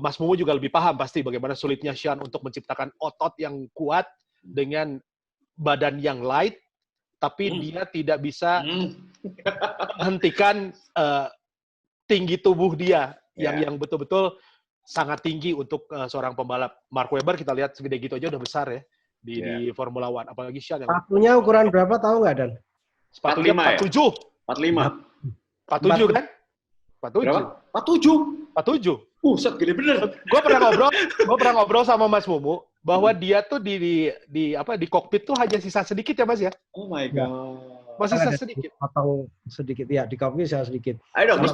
Mas Mumu juga lebih paham pasti bagaimana sulitnya Sean untuk menciptakan otot yang kuat dengan badan yang light, tapi dia tidak bisa menghentikan tinggi tubuh dia yang betul-betul sangat tinggi untuk seorang pembalap. Mark Webber kita lihat segede gitu aja udah besar ya di Formula One, apalagi Sean yang sepatunya ukuran berapa tahu nggak, Dan? Sepatunya 47. 47 kan? 47. Set gede bener. Gue pernah ngobrol sama Mas Mumu bahwa dia tuh di kokpit tuh hanya sisa sedikit ya Mas ya. Oh my god. Masih sisa sedikit. Potong sedikit ya, di kokpit sisa sedikit. Ayo dong Mas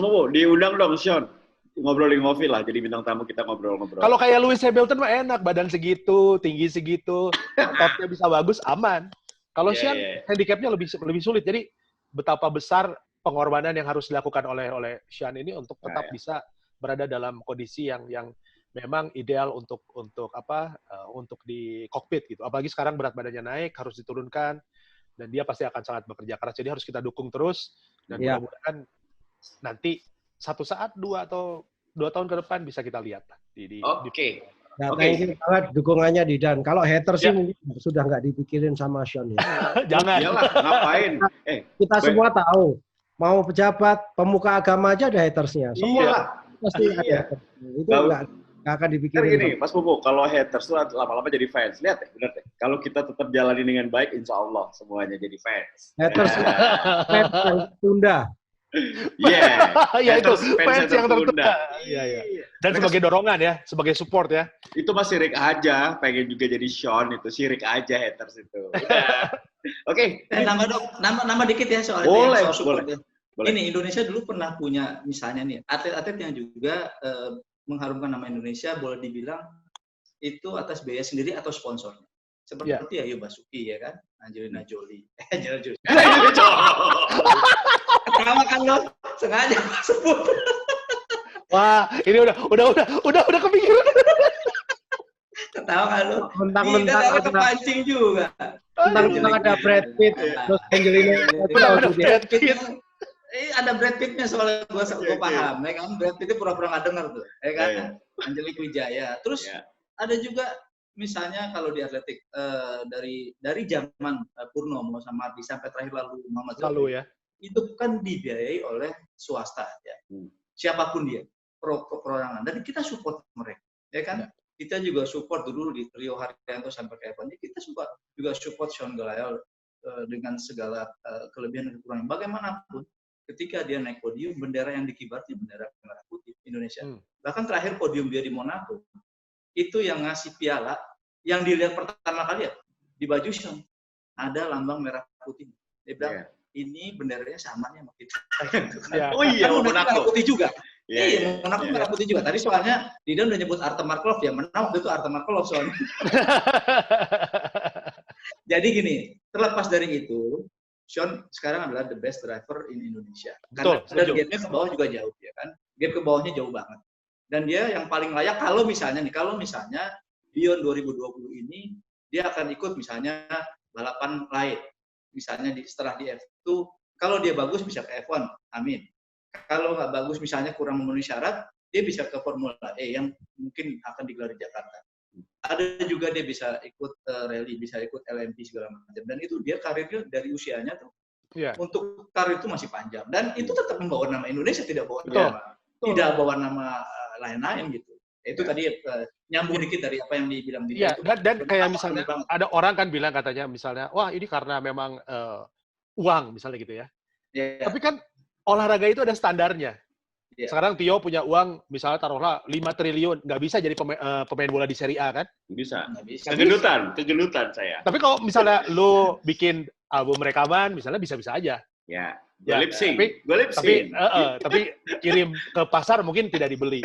Momo, diundang dong Sean. Ngobrolin ngopi lah, jadi bintang tamu kita ngobrol-ngobrol. Kalau kayak Lewis Hamilton mah enak, badan segitu, tinggi segitu, ototnya bisa bagus, aman. Kalau Sean handicapnya lebih sulit. Jadi betapa besar pengorbanan yang harus dilakukan oleh Sean ini untuk tetap bisa berada dalam kondisi yang memang ideal untuk di kokpit gitu. Apalagi sekarang berat badannya naik, harus diturunkan, dan dia pasti akan sangat bekerja keras. Jadi harus kita dukung terus, dan mudah-mudahan nanti satu saat 2 tahun ke depan bisa kita lihat. Oke. Thank you banget dukungannya di Dan. Kalau haters sih mungkin sudah nggak dipikirin sama Sean ya. Jangan. Iyalah, ngapain? Kita semua tahu, mau pejabat, pemuka agama aja ada hatersnya. Semua pasti ada. Itu nggak akan dipikirin. Gini, Mas Bobo, kalau haters tuh lama-lama jadi fans. Lihat benar deh. Kalau kita tetap jalani dengan baik, insya Allah semuanya jadi fans. Haters fans yang tunda. Ya itu fans yang tertunda. Dan sebagai dorongan ya, sebagai support ya. Itu mah sirik aja, pengen juga jadi Sean itu, sirik aja haters itu. Oke. Nama dikit ya soal boleh. Ini Indonesia dulu pernah punya misalnya nih atlet-atlet yang juga mengharumkan nama Indonesia, boleh dibilang itu atas biaya sendiri atau sponsornya. Seperti Ayu Basuki ya kan, Angelina Jolie. Ketawa kan lo, sengaja sebut. Wah, ini udah kepikiran. Ketawa kan lo. Mentang-mentang ada kepancing juga. Mentang-mentang ada Brad Pitt, terus Angelina Brad Pitt. Ada Brad Pitt-nya soalnya gue paham, ya kan? Brad Pitt itu pura-pura nggak dengar tuh, ya kan? Angelique Wijaya. Terus ada juga misalnya kalau di atletik dari zaman Purnomo sama Ardi sampai terakhir lalu Muhammad Lalu ya. Itu kan dibiayai oleh swasta ya. Siapapun dia, perorangan, dan kita support mereka, ya kan? Kita juga support dulu di Rio Haryanto sampai ke Evan. Kita juga support Sean Gelael dengan segala kelebihan dan kekurangan. Bagaimanapun, ketika dia naik podium, bendera yang dikibarkan bendera merah putih Indonesia. Bahkan terakhir podium dia di Monaco, itu yang ngasih piala, yang dilihat pertama kali ya di baju Sean ada lambang merah putih. Dia bilang, ini benderanya sama nih sama kita. Oh iya, Monaco merah putih juga. Iya, Monaco merah putih juga. Tadi soalnya Didan udah nyebut Artem Markelov, yang menang waktu itu Artem Markelov soalnya. Jadi gini, terlepas dari itu, Sean sekarang adalah the best driver in Indonesia. Karena gap-nya ke bawah juga jauh, ya kan? Gap ke bawahnya jauh banget. Dan dia yang paling layak kalau misalnya Beyond 2020 ini dia akan ikut misalnya balapan lain. Misalnya setelah di F2, kalau dia bagus bisa ke F1, amin. Kalau nggak bagus misalnya kurang memenuhi syarat, dia bisa ke Formula E yang mungkin akan digelar di Jakarta. Ada juga dia bisa ikut rally, bisa ikut LMP segala macam. Dan itu dia karirnya dari usianya tuh. Untuk karir itu masih panjang. Dan itu tetap membawa nama Indonesia, tidak bawa nama lain-lain gitu. Itu tadi nyambung dikit dari apa yang dibilang dia. Dan kayak misalnya ada orang kan bilang katanya misalnya, wah ini karena memang uang misalnya gitu ya. Tapi kan olahraga itu ada standarnya. Sekarang Tio punya uang misalnya taruhlah 5 triliun, nggak bisa jadi pemain bola di Serie A kan? Bisa. Kegelutan saya. Tapi kalau misalnya lo bikin album rekaman misalnya bisa-bisa aja. Gue lip sync. Tapi kirim ke pasar mungkin tidak dibeli.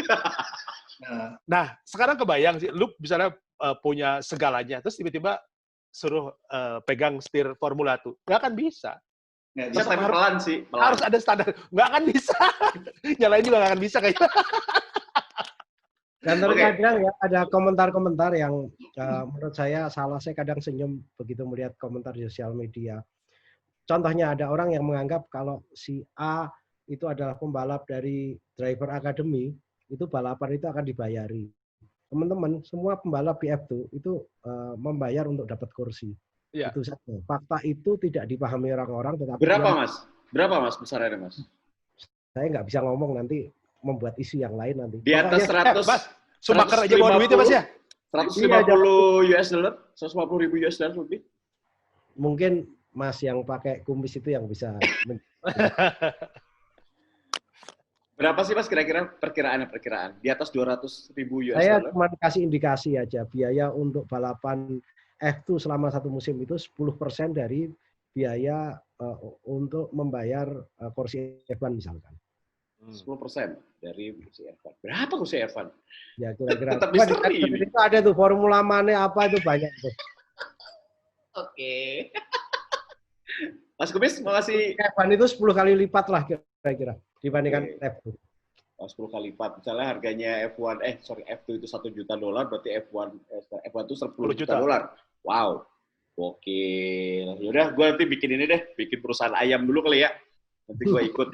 Nah, sekarang kebayang sih, lu misalnya punya segalanya, terus tiba-tiba suruh pegang setir Formula 2. Nggak akan bisa. Bisa tapi pelan sih. Pelan. Harus ada standar. Nggak akan bisa. Nyalain juga nggak akan bisa kayaknya. Dan terkadang ya ada komentar-komentar yang menurut saya salah. Saya kadang senyum begitu melihat komentar di sosial media. Contohnya ada orang yang menganggap kalau si A itu adalah pembalap dari driver academy, itu balapan itu akan dibayari. Teman-teman, semua pembalap di F2 itu membayar untuk dapat kursi. Ya. Itu saja. Fakta itu tidak dipahami orang-orang. Tetapi Berapa mas besarnya mas? Saya nggak bisa ngomong, nanti membuat isu yang lain nanti. Di atas 100. Mas, Schumacher aja bawa duitnya mas ya? 150 US dollar, 150 ribu US dollar lebih. Mungkin mas yang pakai kumis itu yang bisa. Berapa sih mas kira-kira perkiraan? Di atas 200 ribu US dollar? Saya cuma kasih indikasi aja, biaya untuk balapan F2 selama satu musim itu 10% dari biaya untuk membayar kursi F1 misalkan. 10% dari kursi F1. Berapa kursi F1? Ya kira-kira. Tetap misteri. Itu ada tuh Formula Mane apa itu banyak tuh. Oke. Mas Kumis mau kasih F1 itu 10 kali lipat lah kira-kira dibandingkan F2. 10 kali lipat. Misalnya harganya F2 itu $1 juta, berarti F1 itu $10 juta. Wow. Oke. Yaudah, gue nanti bikin ini deh, bikin perusahaan ayam dulu kali ya. Nanti gue ikut.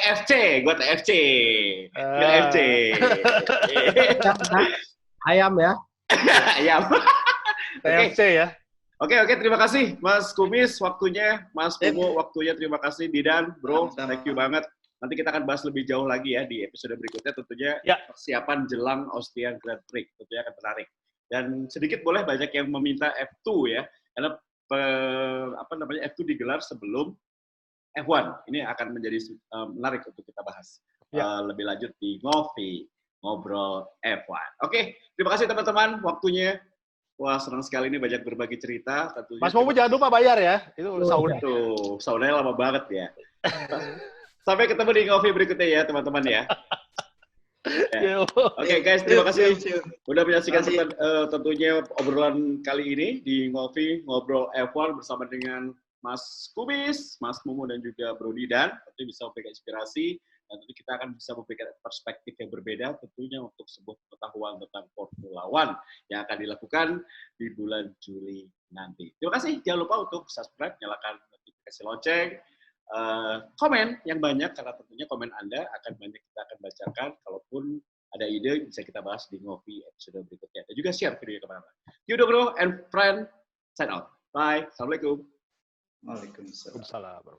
TFC. Ayam ya. Ayam. TFC ya. Oke, terima kasih Mas Kumis waktunya, Mas Pumu waktunya, terima kasih Didan, bro, thank you banget. Nanti kita akan bahas lebih jauh lagi ya di episode berikutnya, tentunya persiapan jelang Austrian Grand Prix, tentunya akan menarik. Dan sedikit boleh banyak yang meminta F2 ya, karena F2 digelar sebelum F1. Ini akan menjadi menarik untuk kita bahas lebih lanjut di Ngobrol F1. Oke, terima kasih teman-teman waktunya. Wah, senang sekali ini banyak berbagi cerita. Tentunya. Mas Momo jangan lupa bayar ya. Itu sauna. Tuh, saunanya lama banget ya. Sampai ketemu di Ngopi berikutnya ya, teman-teman ya. Oke, guys, terima kasih udah menyaksikan tentunya obrolan kali ini di Ngobrol F1 bersama dengan Mas Kumis, Mas Momo, dan juga Bro Didan. Tentu bisa memberikan inspirasi. Dan tentu kita akan bisa memberikan perspektif yang berbeda tentunya untuk sebuah pengetahuan tentang Formula One yang akan dilakukan di bulan Juli nanti. Terima kasih. Jangan lupa untuk subscribe, nyalakan notifikasi lonceng, komen yang banyak karena tentunya komen Anda akan banyak kita akan bacakan. Kalaupun ada ide bisa kita bahas di Ngopi episode berikutnya. Dan juga share videonya kemana-mana. Yudo Bro and friend, sign out. Bye. Assalamualaikum. Waalaikumsalam.